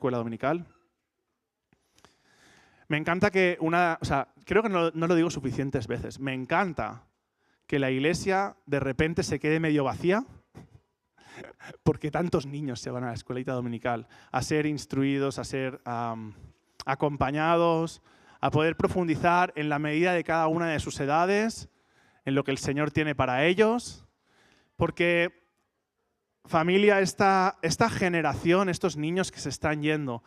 escuela dominical. Me encanta que creo que no lo digo suficientes veces, me encanta que la iglesia de repente se quede medio vacía porque tantos niños se van a la escuelita dominical a ser instruidos, a ser acompañados, a poder profundizar en la medida de cada una de sus edades, en lo que el Señor tiene para ellos. Porque, familia, esta generación, estos niños que se están yendo,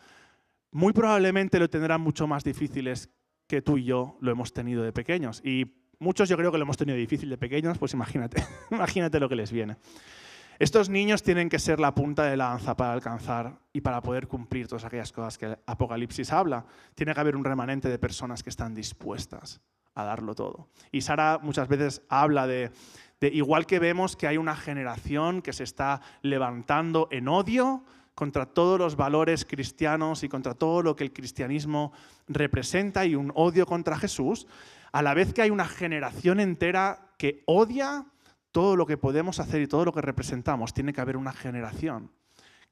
muy probablemente lo tendrán mucho más difíciles que tú y yo lo hemos tenido de pequeños. Y muchos yo creo que lo hemos tenido difícil de pequeños, pues imagínate, imagínate lo que les viene. Estos niños tienen que ser la punta de lanza para alcanzar y para poder cumplir todas aquellas cosas que Apocalipsis habla. Tiene que haber un remanente de personas que están dispuestas a darlo todo. Y Sara muchas veces habla de igual que vemos que hay una generación que se está levantando en odio contra todos los valores cristianos y contra todo lo que el cristianismo representa y un odio contra Jesús, a la vez que hay una generación entera que odia todo lo que podemos hacer y todo lo que representamos. Tiene que haber una generación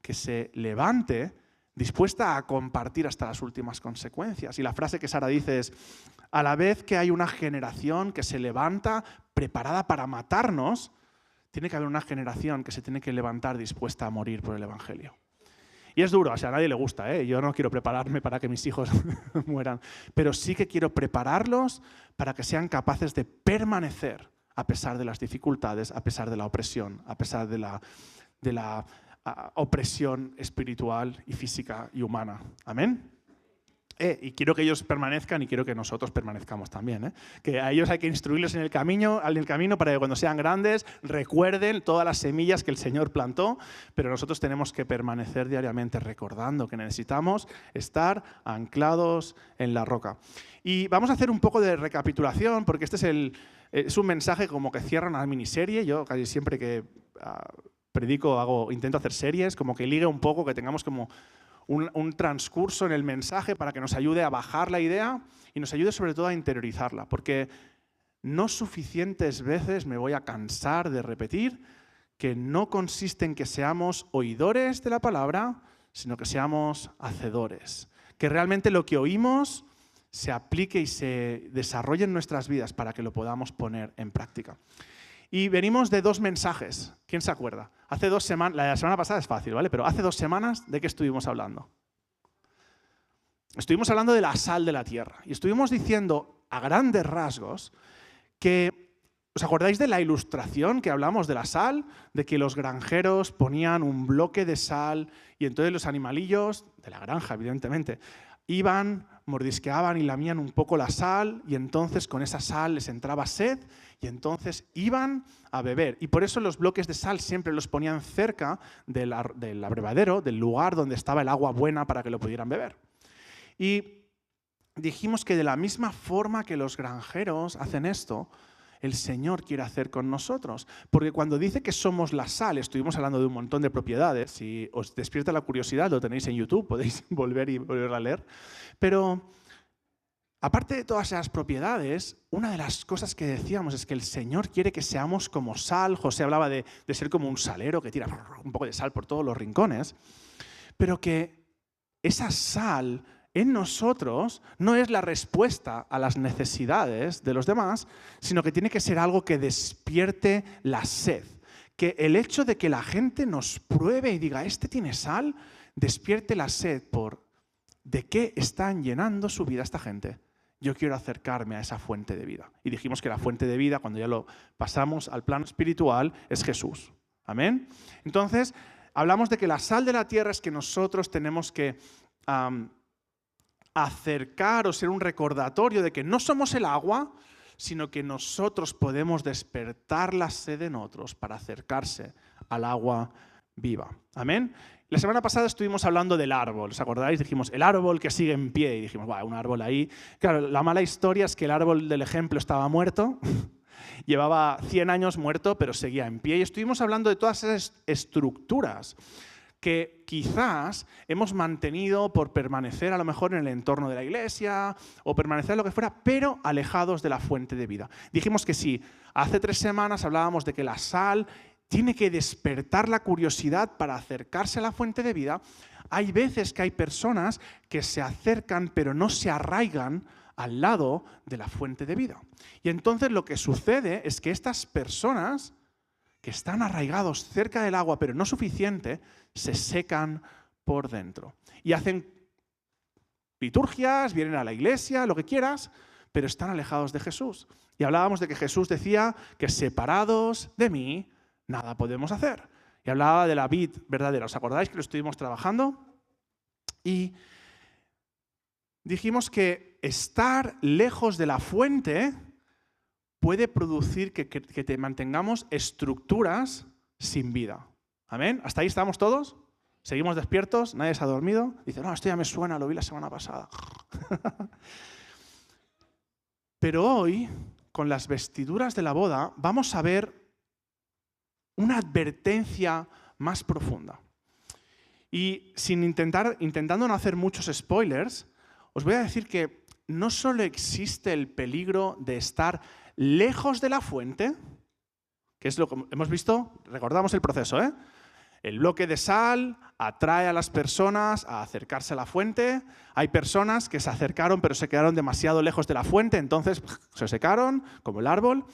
que se levante dispuesta a compartir hasta las últimas consecuencias. Y la frase que Sara dice es, a la vez que hay una generación que se levanta preparada para matarnos, tiene que haber una generación que se tiene que levantar dispuesta a morir por el Evangelio. Y es duro, a nadie le gusta, ¿eh? Yo no quiero prepararme para que mis hijos mueran, pero sí que quiero prepararlos para que sean capaces de permanecer a pesar de las dificultades, a pesar de la opresión, a pesar de la opresión espiritual y física y humana. ¿Amén? Y quiero que ellos permanezcan y quiero que nosotros permanezcamos también, ¿eh? Que a ellos hay que instruirlos en el camino para que cuando sean grandes recuerden todas las semillas que el Señor plantó, pero nosotros tenemos que permanecer diariamente recordando que necesitamos estar anclados en la roca. Y vamos a hacer un poco de recapitulación porque este es un mensaje como que cierra una miniserie. Yo casi siempre que predico intento hacer series, como que ligue un poco, que tengamos como un transcurso en el mensaje para que nos ayude a bajar la idea y nos ayude sobre todo a interiorizarla, porque no suficientes veces me voy a cansar de repetir que no consiste en que seamos oidores de la palabra, sino que seamos hacedores, que realmente lo que oímos se aplique y se desarrolle en nuestras vidas para que lo podamos poner en práctica. Y venimos de 2 mensajes. ¿Quién se acuerda? Hace 2 semanas, la semana pasada es fácil, ¿vale? Pero hace 2 semanas, ¿de qué estuvimos hablando? Estuvimos hablando de la sal de la tierra. Y estuvimos diciendo, a grandes rasgos, que, ¿os acordáis de la ilustración que hablamos de la sal? De que los granjeros ponían un bloque de sal y entonces los animalillos, de la granja evidentemente, iban, mordisqueaban y lamían un poco la sal y entonces con esa sal les entraba sed y entonces iban a beber. Y por eso los bloques de sal siempre los ponían cerca del abrevadero, del lugar donde estaba el agua buena para que lo pudieran beber. Y dijimos que de la misma forma que los granjeros hacen esto, el Señor quiere hacer con nosotros. Porque cuando dice que somos la sal, estuvimos hablando de un montón de propiedades. Si os despierta la curiosidad, lo tenéis en YouTube, podéis volver a leer. Pero aparte de todas esas propiedades, una de las cosas que decíamos es que el Señor quiere que seamos como sal. José hablaba de ser como un salero que tira un poco de sal por todos los rincones. Pero que esa sal en nosotros no es la respuesta a las necesidades de los demás, sino que tiene que ser algo que despierte la sed. Que el hecho de que la gente nos pruebe y diga, este tiene sal, despierte la sed por ¿de qué están llenando su vida esta gente? Yo quiero acercarme a esa fuente de vida. Y dijimos que la fuente de vida, cuando ya lo pasamos al plano espiritual, es Jesús. ¿Amén? Entonces, hablamos de que la sal de la tierra es que nosotros tenemos que acercar o ser un recordatorio de que no somos el agua, sino que nosotros podemos despertar la sed en otros para acercarse al agua viva. ¿Amén? La semana pasada estuvimos hablando del árbol, ¿os acordáis? Dijimos, el árbol que sigue en pie, y dijimos, un árbol ahí. Claro, la mala historia es que el árbol del ejemplo estaba muerto, llevaba 100 años muerto, pero seguía en pie. Y estuvimos hablando de todas esas estructuras que quizás hemos mantenido por permanecer a lo mejor en el entorno de la iglesia o permanecer lo que fuera, pero alejados de la fuente de vida. Dijimos que sí, hace 3 semanas hablábamos de que la sal tiene que despertar la curiosidad para acercarse a la fuente de vida, hay veces que hay personas que se acercan pero no se arraigan al lado de la fuente de vida. Y entonces lo que sucede es que estas personas que están arraigados cerca del agua pero no suficiente, se secan por dentro. Y hacen liturgias, vienen a la iglesia, lo que quieras, pero están alejados de Jesús. Y hablábamos de que Jesús decía que separados de mí, nada podemos hacer. Y hablaba de la vid verdadera. ¿Os acordáis que lo estuvimos trabajando? Y dijimos que estar lejos de la fuente puede producir que te mantengamos estructuras sin vida. ¿Amén? ¿Hasta ahí estamos todos? ¿Seguimos despiertos? ¿Nadie se ha dormido? Dice, no, esto ya me suena, lo vi la semana pasada. Pero hoy, con las vestiduras de la boda, vamos a ver una advertencia más profunda. Y intentando no hacer muchos spoilers, os voy a decir que no solo existe el peligro de estar lejos de la fuente, que es lo que hemos visto, recordamos el proceso, ¿eh? El bloque de sal atrae a las personas a acercarse a la fuente. Hay personas que se acercaron pero se quedaron demasiado lejos de la fuente, entonces se secaron, como el árbol.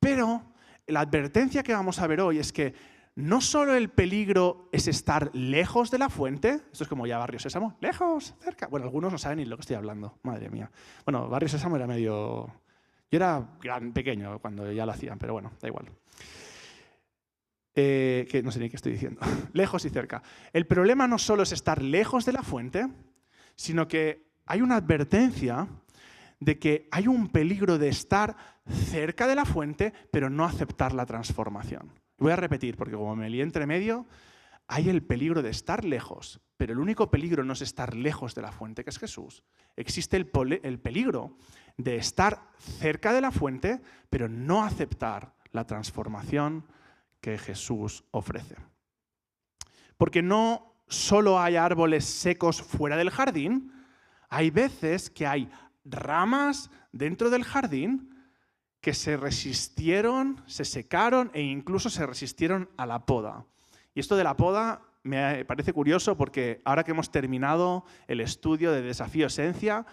Pero la advertencia que vamos a ver hoy es que no solo el peligro es estar lejos de la fuente, esto es como ya Barrio Sésamo, lejos, cerca. Bueno, algunos no saben ni lo que estoy hablando, madre mía. Bueno, Barrio Sésamo era medio... Yo era pequeño cuando ya lo hacían, pero bueno, da igual. Que no sé ni qué estoy diciendo. Lejos y cerca. El problema no solo es estar lejos de la fuente, sino que hay una advertencia de que hay un peligro de estar cerca de la fuente, pero no aceptar la transformación. Voy a repetir, porque como me lié entre medio, hay el peligro de estar lejos, pero el único peligro no es estar lejos de la fuente, que es Jesús. Existe el peligro de estar cerca de la fuente, pero no aceptar la transformación que Jesús ofrece. Porque no solo hay árboles secos fuera del jardín, hay veces que hay ramas dentro del jardín que se resistieron, se secaron e incluso se resistieron a la poda. Y esto de la poda me parece curioso porque ahora que hemos terminado el estudio de Desafío Esencia,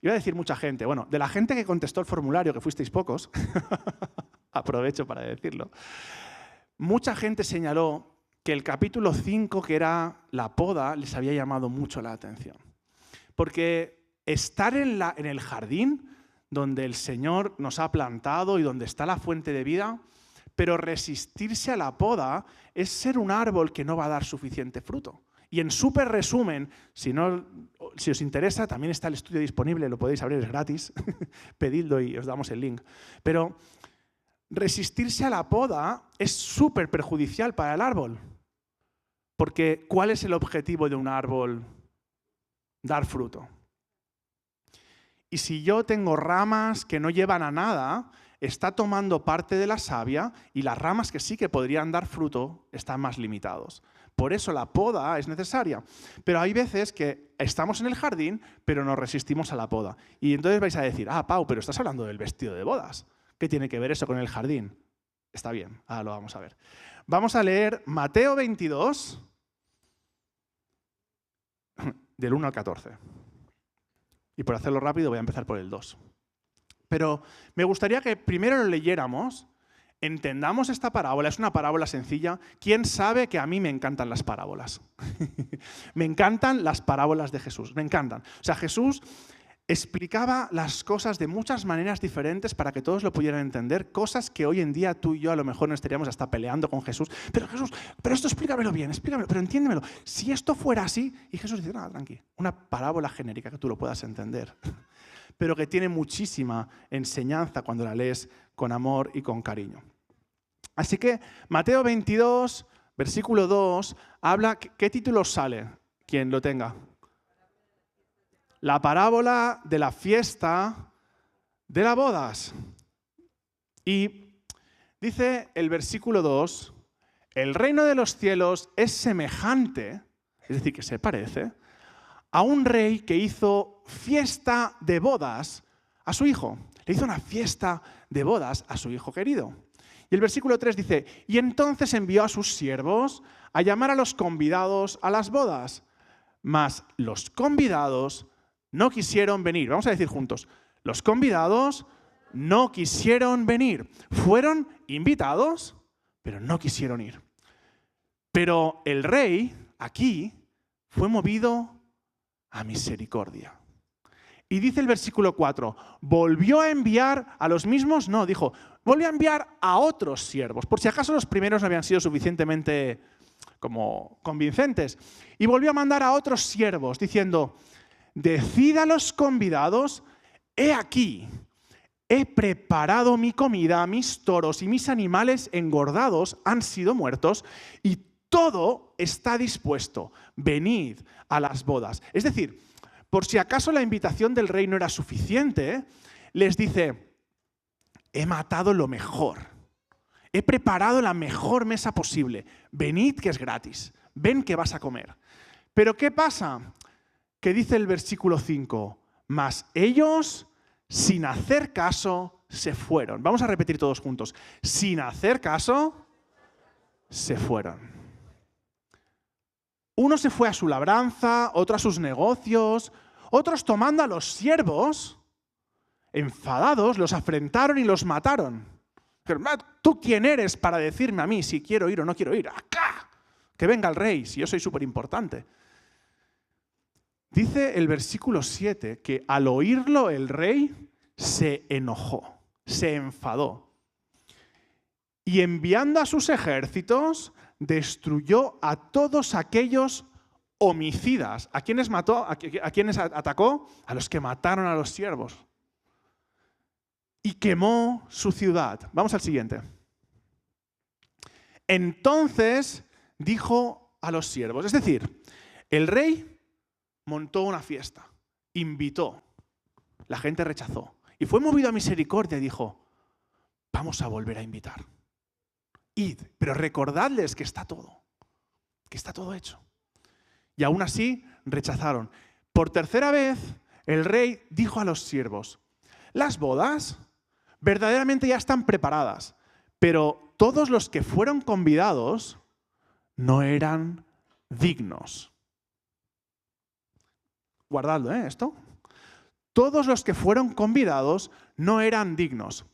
iba a decir mucha gente, bueno, de la gente que contestó el formulario, que fuisteis pocos, aprovecho para decirlo, mucha gente señaló que el capítulo 5, que era la poda, les había llamado mucho la atención. Porque estar en el jardín donde el Señor nos ha plantado y donde está la fuente de vida, pero resistirse a la poda es ser un árbol que no va a dar suficiente fruto. Y en súper resumen, si os interesa, también está el estudio disponible, lo podéis abrir, es gratis, pedidlo y os damos el link. Pero resistirse a la poda es súper perjudicial para el árbol. Porque ¿cuál es el objetivo de un árbol? Dar fruto. Y si yo tengo ramas que no llevan a nada, está tomando parte de la savia y las ramas que sí que podrían dar fruto están más limitados. Por eso la poda es necesaria. Pero hay veces que estamos en el jardín, pero nos resistimos a la poda. Y entonces vais a decir, Pau, pero estás hablando del vestido de bodas. ¿Qué tiene que ver eso con el jardín? Está bien, ahora lo vamos a ver. Vamos a leer Mateo 22, del 1 al 14. Y por hacerlo rápido voy a empezar por el 2. Pero me gustaría que primero lo leyéramos, entendamos esta parábola. Es una parábola sencilla. ¿Quién sabe que a mí me encantan las parábolas? Me encantan las parábolas de Jesús, me encantan. O sea, Jesús explicaba las cosas de muchas maneras diferentes para que todos lo pudieran entender, cosas que hoy en día tú y yo a lo mejor no estaríamos hasta peleando con Jesús. Pero Jesús, pero esto explícamelo bien, explícamelo, pero entiéndemelo. Si esto fuera así, y Jesús dice, nada, tranqui, una parábola genérica que tú lo puedas entender, pero que tiene muchísima enseñanza cuando la lees con amor y con cariño. Así que Mateo 22, versículo 2, habla, ¿qué título sale? Quien lo tenga. La parábola de la fiesta de las bodas. Y dice el versículo 2, el reino de los cielos es semejante, es decir, que se parece, a un rey que hizo fiesta de bodas a su hijo. Le hizo una fiesta de bodas a su hijo querido. Y el versículo 3 dice, y entonces envió a sus siervos a llamar a los convidados a las bodas. Mas los convidados no quisieron venir. Vamos a decir juntos, los convidados no quisieron venir. Fueron invitados, pero no quisieron ir. Pero el rey, aquí, fue movido a misericordia. Y dice el versículo 4, ¿volvió a enviar a los mismos? No, dijo, volvió a enviar a otros siervos, por si acaso los primeros no habían sido suficientemente como convincentes. Y volvió a mandar a otros siervos, diciendo, decid a los convidados, he aquí, he preparado mi comida, mis toros y mis animales engordados han sido muertos, y todo está dispuesto. Venid a las bodas. Es decir, por si acaso la invitación del rey no era suficiente, les dice, he matado lo mejor. He preparado la mejor mesa posible. Venid que es gratis. Ven que vas a comer. Pero ¿qué pasa? Que dice el versículo 5, mas ellos, sin hacer caso, se fueron. Vamos a repetir todos juntos. Sin hacer caso, se fueron. Uno se fue a su labranza, otro a sus negocios, otros tomando a los siervos, enfadados, los afrentaron y los mataron. Pero, ¿tú quién eres para decirme a mí si quiero ir o no quiero ir? ¡Acá! Que venga el rey, si yo soy súper importante. Dice el versículo 7 que al oírlo el rey se enojó, se enfadó. Y enviando a sus ejércitos, destruyó a todos aquellos homicidas. ¿A quiénes mató? ¿A quiénes atacó? A los que mataron a los siervos. Y quemó su ciudad. Vamos al siguiente. Entonces dijo a los siervos, es decir, el rey montó una fiesta, invitó, la gente rechazó. Y fue movido a misericordia y dijo, vamos a volver a invitar. Id, pero recordadles que está todo hecho. Y aún así rechazaron. Por tercera vez, el rey dijo a los siervos, las bodas verdaderamente ya están preparadas, pero todos los que fueron convidados no eran dignos. Guardadlo, esto. Todos los que fueron convidados no eran dignos.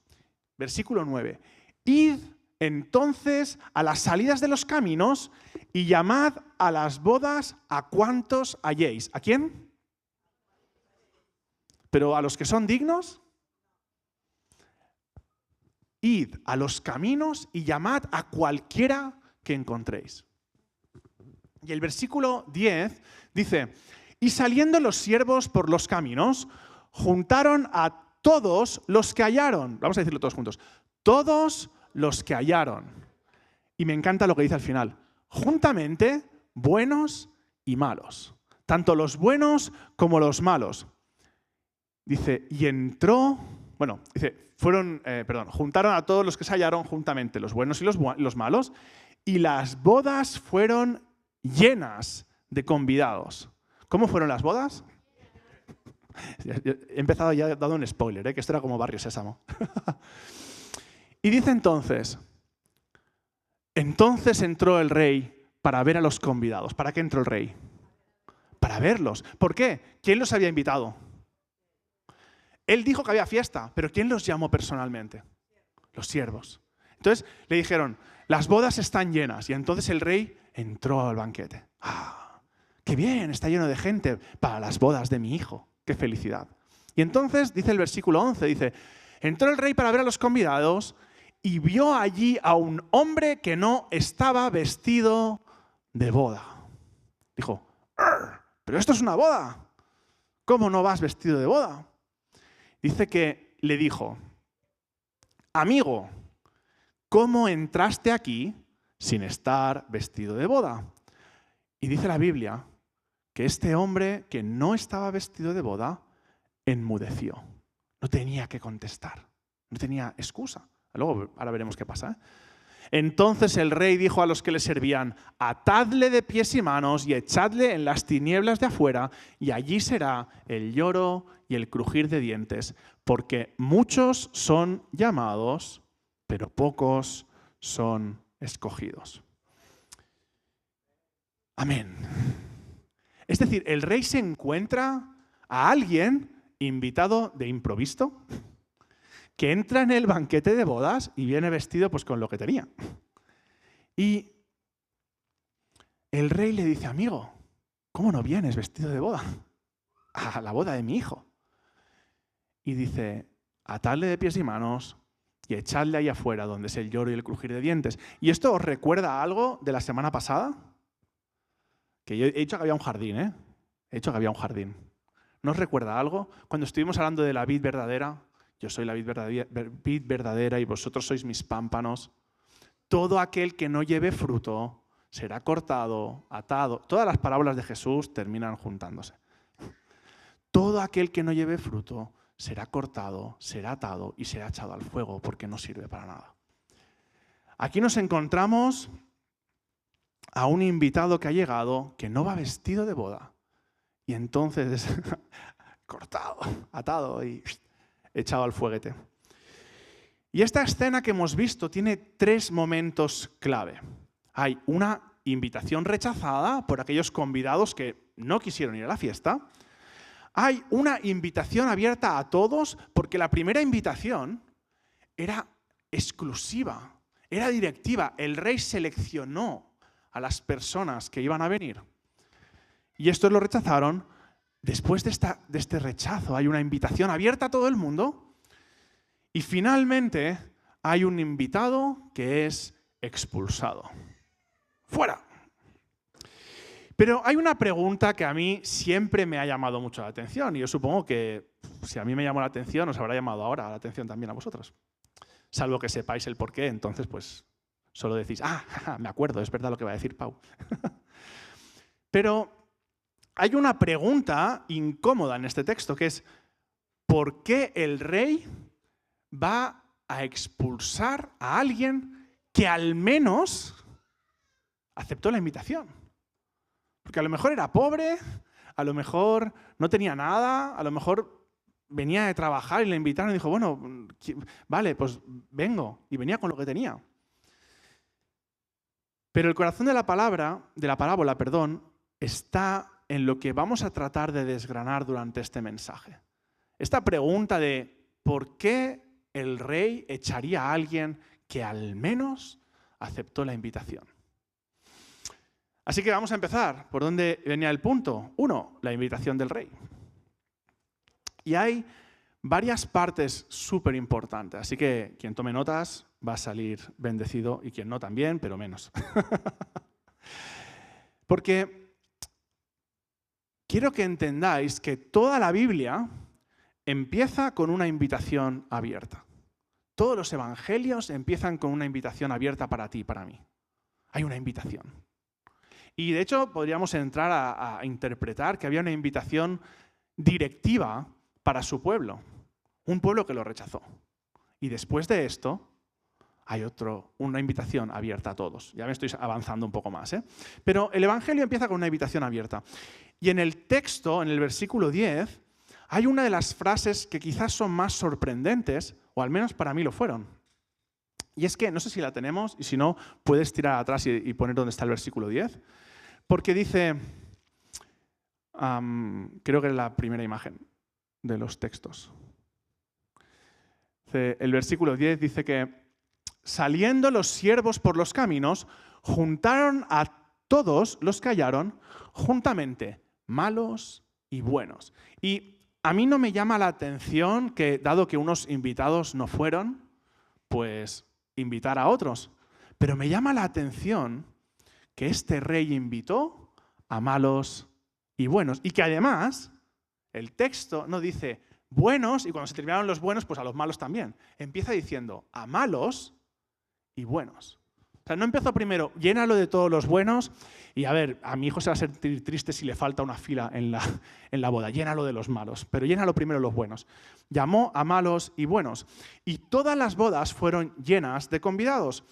Versículo 9. Id entonces a las salidas de los caminos y llamad a las bodas a cuantos halléis. ¿A quién? ¿Pero a los que son dignos? Id a los caminos y llamad a cualquiera que encontréis. Y el versículo 10 dice, y saliendo los siervos por los caminos, juntaron a todos los que hallaron. Vamos a decirlo todos juntos. Todos los que hallaron. Y me encanta lo que dice al final. Juntamente, buenos y malos. Tanto los buenos como los malos. Dice, y entró... Bueno, dice, juntaron a todos los que se hallaron juntamente, los buenos y los malos, y las bodas fueron llenas de convidados. ¿Cómo fueron las bodas? He empezado ya dando un spoiler, que esto era como Barrio Sésamo. Y dice entonces entró el rey para ver a los convidados. ¿Para qué entró el rey? Para verlos. ¿Por qué? ¿Quién los había invitado? Él dijo que había fiesta, pero ¿quién los llamó personalmente? Los siervos. Entonces le dijeron, las bodas están llenas. Y entonces el rey entró al banquete. ¡Ah! ¡Qué bien! Está lleno de gente para las bodas de mi hijo. ¡Qué felicidad! Y entonces, dice el versículo 11, dice, entró el rey para ver a los convidados y vio allí a un hombre que no estaba vestido de boda. Dijo, pero esto es una boda. ¿Cómo no vas vestido de boda? Dice que le dijo, amigo, ¿cómo entraste aquí sin estar vestido de boda? Y dice la Biblia que este hombre que no estaba vestido de boda enmudeció. No tenía que contestar, no tenía excusa. Luego, ahora veremos qué pasa. Entonces el rey dijo a los que le servían, atadle de pies y manos y echadle en las tinieblas de afuera, y allí será el lloro y el crujir de dientes, porque muchos son llamados, pero pocos son escogidos. Amén. Es decir, el rey se encuentra a alguien invitado de improviso que entra en el banquete de bodas y viene vestido pues con lo que tenía. Y el rey le dice, amigo, ¿cómo no vienes vestido de boda? A la boda de mi hijo. Y dice, atadle de pies y manos y echadle ahí afuera, donde es el lloro y el crujir de dientes. ¿Y esto os recuerda a algo de la semana pasada? Que yo he dicho que había un jardín, ¿eh? He dicho que había un jardín. ¿No os recuerda algo? Cuando estuvimos hablando de la vid verdadera, yo soy la vid verdadera y vosotros sois mis pámpanos. Todo aquel que no lleve fruto será cortado, atado. Todas las parábolas de Jesús terminan juntándose. Todo aquel que no lleve fruto será cortado, será atado y será echado al fuego porque no sirve para nada. Aquí nos encontramos a un invitado que ha llegado que no va vestido de boda. Y entonces es cortado, atado y echado al fueguete. Y esta escena que hemos visto tiene 3 momentos clave. Hay una invitación rechazada por aquellos convidados que no quisieron ir a la fiesta. Hay una invitación abierta a todos porque la primera invitación era exclusiva, era directiva. El rey seleccionó a las personas que iban a venir. Y estos lo rechazaron. Después de este rechazo hay una invitación abierta a todo el mundo. Y finalmente hay un invitado que es expulsado. ¡Fuera! Pero hay una pregunta que a mí siempre me ha llamado mucho la atención. Y yo supongo que si a mí me llamó la atención, os habrá llamado ahora la atención también a vosotros. Salvo que sepáis el porqué, entonces pues solo decís, me acuerdo, es verdad lo que va a decir Pau. Pero hay una pregunta incómoda en este texto, que es ¿por qué el rey va a expulsar a alguien que al menos aceptó la invitación? Porque a lo mejor era pobre, a lo mejor no tenía nada, a lo mejor venía de trabajar y le invitaron y dijo, bueno, vale, pues vengo. Y venía con lo que tenía. Pero el corazón de la parábola, está en lo que vamos a tratar de desgranar durante este mensaje. Esta pregunta de ¿por qué el rey echaría a alguien que al menos aceptó la invitación? Así que vamos a empezar. ¿Por dónde venía el punto? 1, la invitación del rey. Y hay varias partes súper importantes, así que quien tome notas va a salir bendecido y quien no también, pero menos. Porque quiero que entendáis que toda la Biblia empieza con una invitación abierta. Todos los evangelios empiezan con una invitación abierta para ti y para mí. Hay una invitación. Y de hecho podríamos entrar a interpretar que había una invitación directiva para su pueblo. Un pueblo que lo rechazó. Y después de esto hay una invitación abierta a todos. Ya me estoy avanzando un poco más, ¿eh? Pero el evangelio empieza con una invitación abierta. Y en el texto, en el versículo 10, hay una de las frases que quizás son más sorprendentes, o al menos para mí lo fueron. Y es que, no sé si la tenemos, y si no, puedes tirar atrás y poner dónde está el versículo 10. Porque dice, creo que es la primera imagen de los textos. El versículo 10 dice que saliendo los siervos por los caminos, juntaron a todos los que hallaron, juntamente, malos y buenos. Y a mí no me llama la atención que, dado que unos invitados no fueron, pues invitar a otros. Pero me llama la atención que este rey invitó a malos y buenos. Y que además el texto no dice buenos y cuando se terminaron los buenos, pues a los malos también. Empieza diciendo a malos y buenos. O sea, no empezó primero, llénalo de todos los buenos y a ver, a mi hijo se va a sentir triste si le falta una fila en la boda. Llénalo de los malos, pero llénalo primero de los buenos. Llamó a malos y buenos. Y todas las bodas fueron llenas de convidados.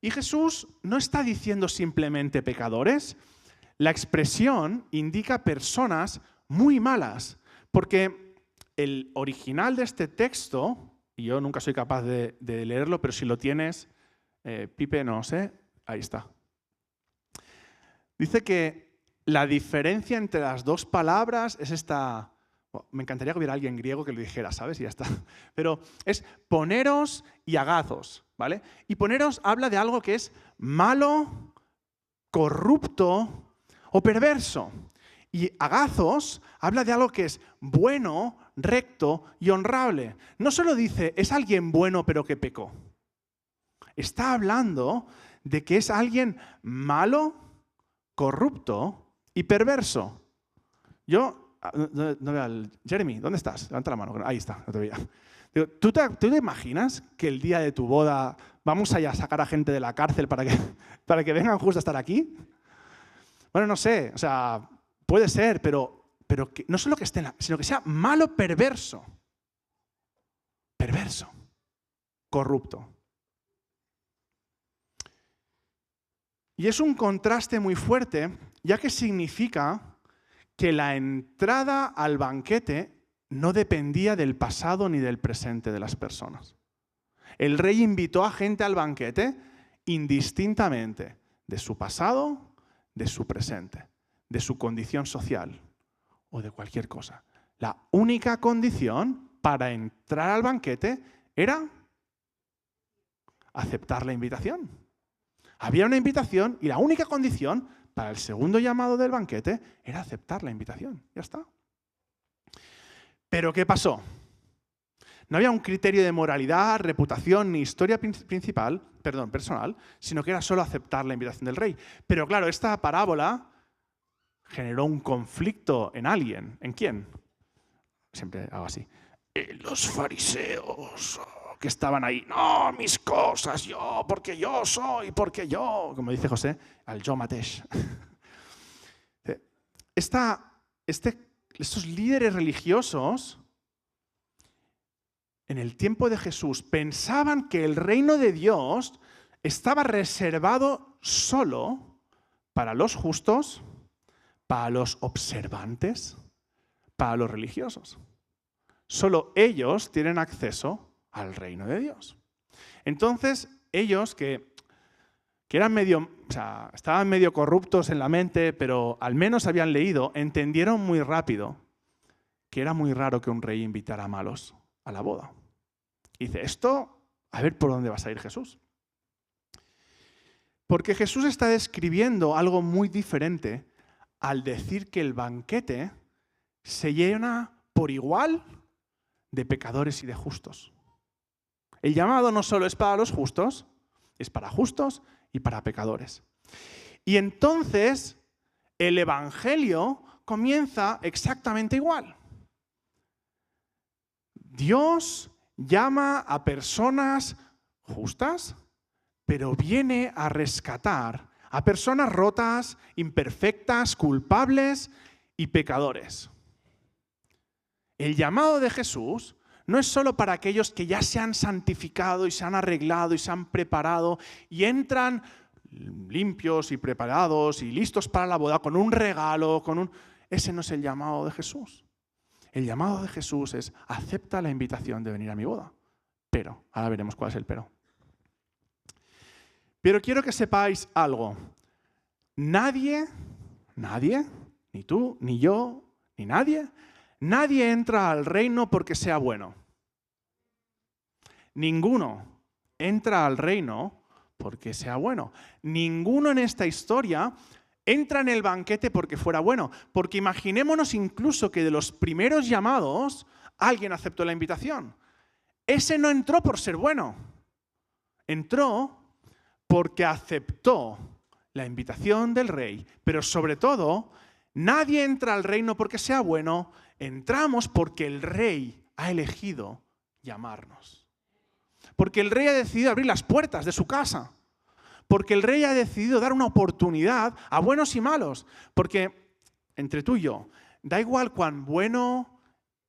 Y Jesús no está diciendo simplemente pecadores. La expresión indica personas muy malas, porque el original de este texto, y yo nunca soy capaz de leerlo, pero si lo tienes, Pipe, no sé, ahí está. Dice que la diferencia entre las dos palabras es esta. Me encantaría que hubiera alguien griego que lo dijera, ¿sabes? Y ya está. Pero es poneros y agazos, ¿vale? Y poneros habla de algo que es malo, corrupto o perverso. Y agazos habla de algo que es bueno, recto y honrable. No solo dice, es alguien bueno pero que pecó. Está hablando de que es alguien malo, corrupto y perverso. Yo, no veo al Jeremy, ¿dónde estás? Levanta la mano. Ahí está, no te veía. Digo, ¿tú te imaginas que el día de tu boda vamos a sacar a gente de la cárcel para que vengan justo a estar aquí? Bueno, no sé, o sea, puede ser, pero que no solo que esté, sino que sea malo, perverso. Perverso, corrupto. Y es un contraste muy fuerte, ya que significa que la entrada al banquete no dependía del pasado ni del presente de las personas. El rey invitó a gente al banquete indistintamente de su pasado, de su presente, de su condición social o de cualquier cosa. La única condición para entrar al banquete era aceptar la invitación. Había una invitación y la única condición para el segundo llamado del banquete era aceptar la invitación. Ya está. ¿Pero qué pasó? No había un criterio de moralidad, reputación ni historia personal, sino que era solo aceptar la invitación del rey. Pero claro, esta parábola generó un conflicto en alguien. ¿En quién? Siempre hago así. En los fariseos que estaban ahí. No, mis cosas, yo, porque yo soy, porque yo. Como dice José, al yo mateix. Estos líderes religiosos en el tiempo de Jesús pensaban que el reino de Dios estaba reservado solo para los justos, para los observantes, para los religiosos. Solo ellos tienen acceso al reino de Dios. Entonces, ellos que eran estaban medio corruptos en la mente, pero al menos habían leído, entendieron muy rápido que era muy raro que un rey invitara a malos a la boda. Y dice, esto, a ver por dónde va a salir Jesús. Porque Jesús está describiendo algo muy diferente al decir que el banquete se llena por igual de pecadores y de justos. El llamado no solo es para los justos, es para justos y para pecadores. Y entonces el evangelio comienza exactamente igual. Dios llama a personas justas, pero viene a rescatar a personas rotas, imperfectas, culpables y pecadores. El llamado de Jesús no es solo para aquellos que ya se han santificado y se han arreglado y se han preparado y entran limpios y preparados y listos para la boda con un regalo, Ese no es el llamado de Jesús. El llamado de Jesús es, acepta la invitación de venir a mi boda. Pero, ahora veremos cuál es el pero. Pero quiero que sepáis algo. Nadie, ni tú, ni yo, ni nadie entra al reino porque sea bueno. Ninguno entra al reino porque sea bueno. Ninguno en esta historia entra en el banquete porque fuera bueno. Porque imaginémonos incluso que de los primeros llamados alguien aceptó la invitación. Ese no entró por ser bueno. Entró porque aceptó la invitación del rey. Pero sobre todo, nadie entra al reino porque sea bueno. Entramos porque el rey ha elegido llamarnos. Porque el rey ha decidido abrir las puertas de su casa. Porque el rey ha decidido dar una oportunidad a buenos y malos. Porque, entre tú y yo, da igual cuán bueno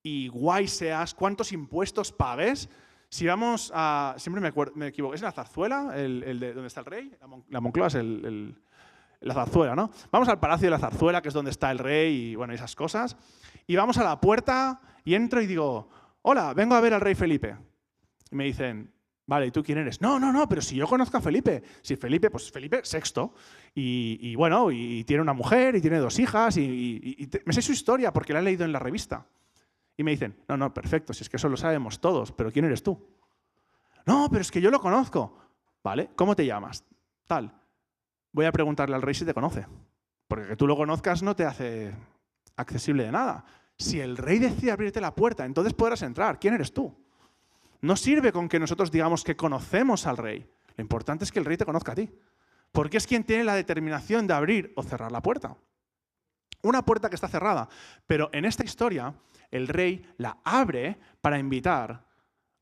y guay seas, cuántos impuestos pagues. Si vamos a... Siempre me equivoco. ¿Es la Zarzuela? El de donde está el rey. La Moncloa es la Zarzuela, ¿no? Vamos al Palacio de la Zarzuela, que es donde está el rey y bueno, esas cosas. Y vamos a la puerta y entro y digo, hola, vengo a ver al rey Felipe. Y me dicen, Vale, ¿y tú quién eres? No, pero si yo conozco a Felipe. Si Felipe, pues Felipe sexto. Y bueno, y tiene una mujer y tiene 2 hijas me sé su historia porque la he leído en la revista. Y me dicen, no, perfecto, si es que eso lo sabemos todos, pero ¿quién eres tú? No, pero es que yo lo conozco. Vale, ¿cómo te llamas? Tal. Voy a preguntarle al rey si te conoce. Porque que tú lo conozcas no te hace accesible de nada. Si el rey decide abrirte la puerta, entonces podrás entrar. ¿Quién eres tú? No sirve con que nosotros digamos que conocemos al rey. Lo importante es que el rey te conozca a ti. Porque es quien tiene la determinación de abrir o cerrar la puerta. Una puerta que está cerrada. Pero en esta historia, el rey la abre para invitar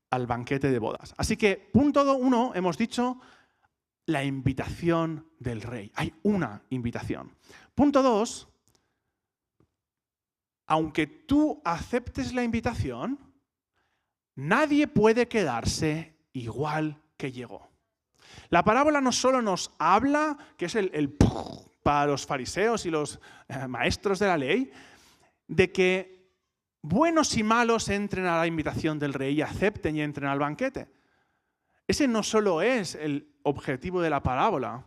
al banquete de bodas. Así que, punto 1, hemos dicho la invitación del rey. Hay una invitación. Punto 2, aunque tú aceptes la invitación, nadie puede quedarse igual que llegó. La parábola no solo nos habla, que es el para los fariseos y los maestros de la ley, de que buenos y malos entren a la invitación del rey y acepten y entren al banquete. Ese no solo es el objetivo de la parábola.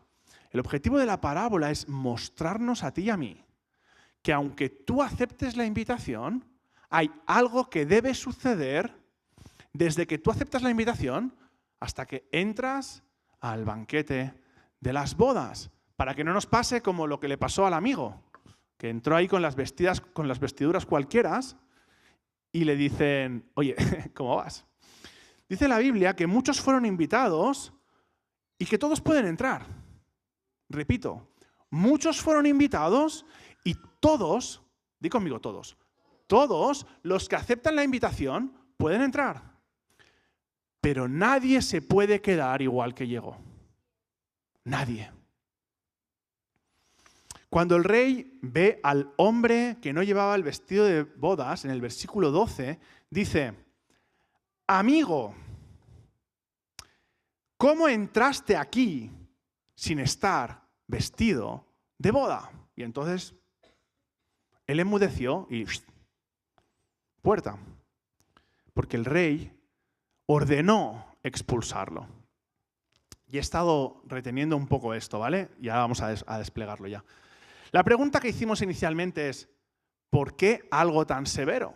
El objetivo de la parábola es mostrarnos a ti y a mí que aunque tú aceptes la invitación, hay algo que debe suceder desde que tú aceptas la invitación hasta que entras al banquete de las bodas, para que no nos pase como lo que le pasó al amigo, que entró ahí con las vestiduras cualquieras y le dicen, oye, ¿cómo vas? Dice la Biblia que muchos fueron invitados y que todos pueden entrar. Repito, muchos fueron invitados y todos, di conmigo todos los que aceptan la invitación pueden entrar. Pero nadie se puede quedar igual que llegó. Nadie. Cuando el rey ve al hombre que no llevaba el vestido de bodas, en el versículo 12, dice, amigo, ¿cómo entraste aquí sin estar vestido de boda? Y entonces él enmudeció y puerta. Porque el rey ordenó expulsarlo. Y he estado reteniendo un poco esto, ¿vale? Y ahora vamos a desplegarlo ya. La pregunta que hicimos inicialmente es, ¿por qué algo tan severo?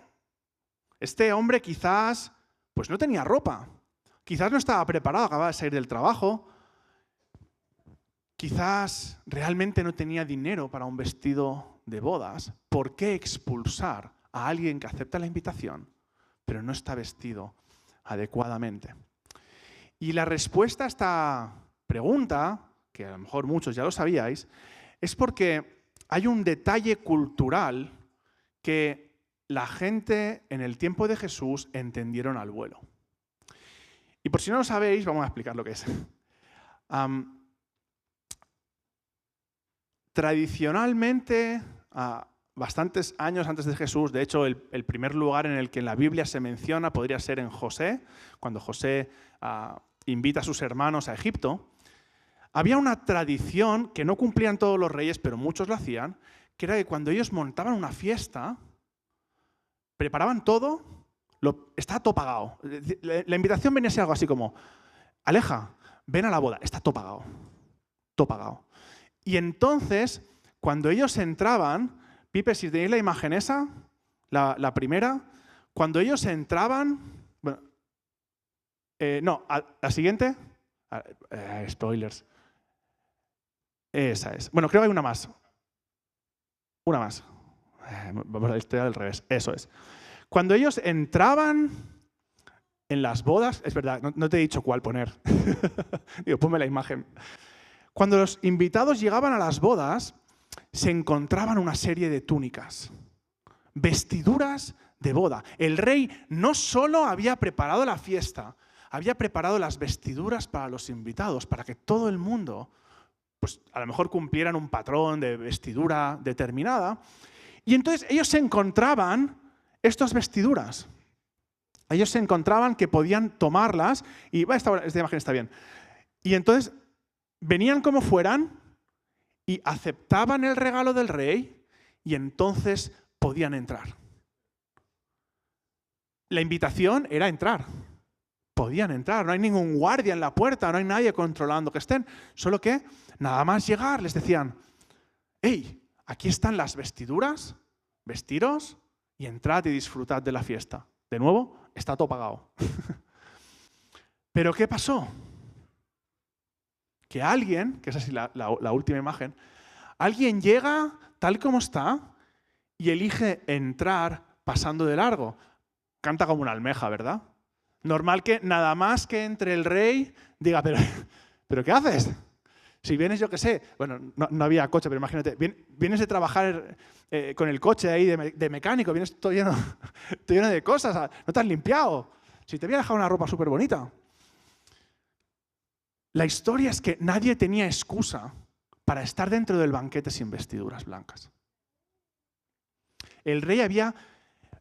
Este hombre quizás pues no tenía ropa, quizás no estaba preparado, acababa de salir del trabajo, quizás realmente no tenía dinero para un vestido de bodas. ¿Por qué expulsar a alguien que acepta la invitación, pero no está vestido adecuadamente? Y la respuesta a esta pregunta, que a lo mejor muchos ya lo sabíais, es porque hay un detalle cultural que la gente en el tiempo de Jesús entendieron al vuelo. Y por si no lo sabéis, vamos a explicar lo que es. Tradicionalmente, bastantes años antes de Jesús, de hecho el primer lugar en el que en la Biblia se menciona podría ser en José, cuando José invita a sus hermanos a Egipto. Había una tradición que no cumplían todos los reyes, pero muchos lo hacían, que era que cuando ellos montaban una fiesta, preparaban todo, estaba todo pagado. La invitación venía a ser algo así como, Aleja, ven a la boda, está todo pagado, todo pagado. Y entonces, cuando ellos entraban, Pipe, si tenéis la imagen esa, la primera, cuando ellos entraban, bueno, la siguiente, spoilers, esa es. Bueno, creo que hay una más. Una más. Vamos a la historia del revés, eso es. Cuando ellos entraban en las bodas, es verdad, no te he dicho cuál poner. Digo, ponme la imagen. Cuando los invitados llegaban a las bodas, se encontraban una serie de túnicas, vestiduras de boda. El rey no solo había preparado la fiesta, había preparado las vestiduras para los invitados, para que todo el mundo, pues a lo mejor cumplieran un patrón de vestidura determinada. Y entonces ellos se encontraban estas vestiduras. Ellos se encontraban que podían tomarlas y esta imagen está bien. Y entonces venían como fueran y aceptaban el regalo del rey y entonces podían entrar. La invitación era entrar. podían entrar, no hay ningún guardia en la puerta, no hay nadie controlando que estén. Solo que nada más llegar les decían, hey, aquí están las vestiduras, vestiros y entrad y disfrutad de la fiesta. De nuevo, está todo pagado. Pero ¿qué pasó? Que alguien, que es así la última imagen, alguien llega tal como está y elige entrar pasando de largo. Canta como una almeja, ¿verdad? Normal que nada más que entre el rey diga, ¿pero qué haces? Si vienes, yo qué sé, bueno, no había coche, pero imagínate, vienes de trabajar con el coche ahí de mecánico, vienes todo lleno de cosas, no te has limpiado. Si te voy a dejar una ropa súper bonita. La historia es que nadie tenía excusa para estar dentro del banquete sin vestiduras blancas. El rey había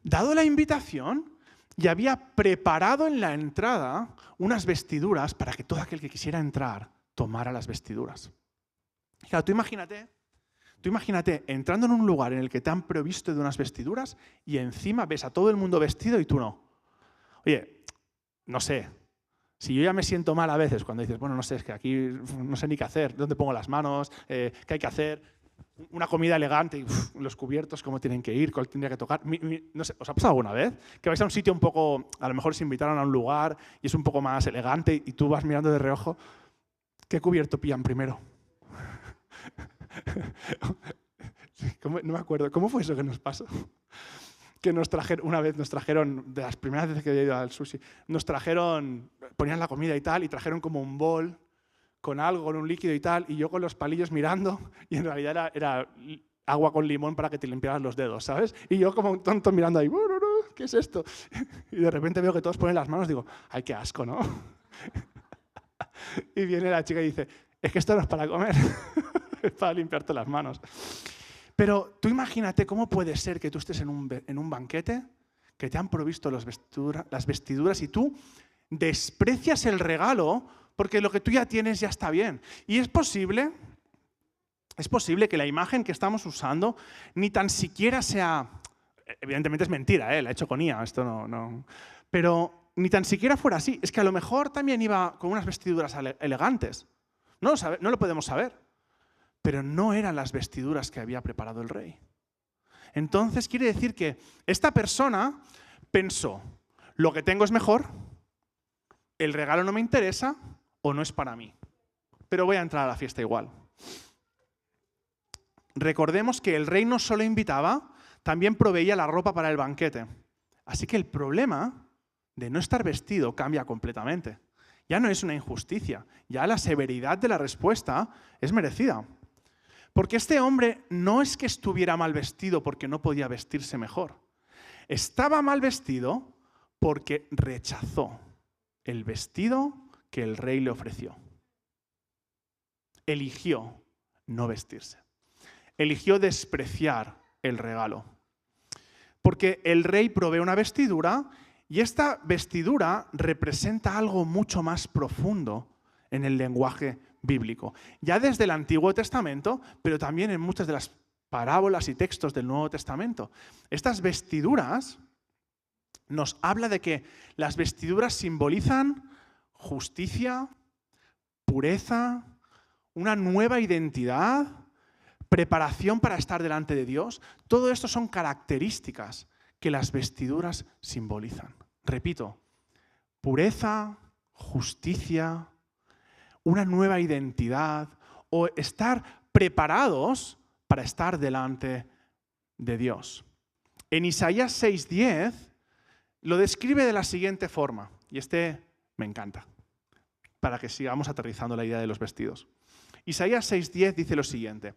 dado la invitación y había preparado en la entrada unas vestiduras para que todo aquel que quisiera entrar tomara las vestiduras. Claro, tú imagínate entrando en un lugar en el que te han provisto de unas vestiduras y encima ves a todo el mundo vestido y tú no. Oye, no sé, si yo ya me siento mal a veces cuando dices, bueno, no sé, es que aquí no sé ni qué hacer, ¿dónde pongo las manos? ¿Qué hay que hacer? Una comida elegante, y los cubiertos, cómo tienen que ir, cuál tendría que tocar. No sé, ¿os ha pasado alguna vez? Que vais a un sitio un poco, a lo mejor os invitaron a un lugar y es un poco más elegante y tú vas mirando de reojo, ¿qué cubierto pillan primero? No me acuerdo, ¿cómo fue eso que nos pasó? Que una vez nos trajeron, de las primeras veces que había ido al sushi, ponían la comida y tal, y trajeron como un bol con algo, con un líquido y tal, y yo con los palillos mirando, y en realidad era agua con limón para que te limpiaras los dedos, ¿sabes? Y yo como un tonto mirando ahí, ¿qué es esto? Y de repente veo que todos ponen las manos, digo, ¡ay, qué asco!, ¿no? Y viene la chica y dice, es que esto no es para comer, es para limpiarte las manos. Pero tú imagínate cómo puede ser que tú estés en un banquete, que te han provisto las vestiduras y tú desprecias el regalo porque lo que tú ya tienes ya está bien. Y es posible que la imagen que estamos usando ni tan siquiera sea, evidentemente es mentira, la he hecho con IA, esto no, pero ni tan siquiera fuera así. Es que a lo mejor también iba con unas vestiduras elegantes. No lo podemos saber. Pero no eran las vestiduras que había preparado el rey. Entonces quiere decir que esta persona pensó, lo que tengo es mejor, el regalo no me interesa o no es para mí, pero voy a entrar a la fiesta igual. Recordemos que el rey no solo invitaba, también proveía la ropa para el banquete. Así que el problema de no estar vestido cambia completamente. Ya no es una injusticia, ya la severidad de la respuesta es merecida. Porque este hombre no es que estuviera mal vestido porque no podía vestirse mejor. Estaba mal vestido porque rechazó el vestido que el rey le ofreció. Eligió no vestirse. Eligió despreciar el regalo. Porque el rey provee una vestidura y esta vestidura representa algo mucho más profundo en el lenguaje bíblico. Ya desde el Antiguo Testamento, pero también en muchas de las parábolas y textos del Nuevo Testamento. Estas vestiduras nos habla de que las vestiduras simbolizan justicia, pureza, una nueva identidad, preparación para estar delante de Dios. Todo esto son características que las vestiduras simbolizan. Repito, pureza, justicia, una nueva identidad o estar preparados para estar delante de Dios. En Isaías 6:10 lo describe de la siguiente forma, y me encanta, para que sigamos aterrizando la idea de los vestidos. Isaías 6:10 dice lo siguiente,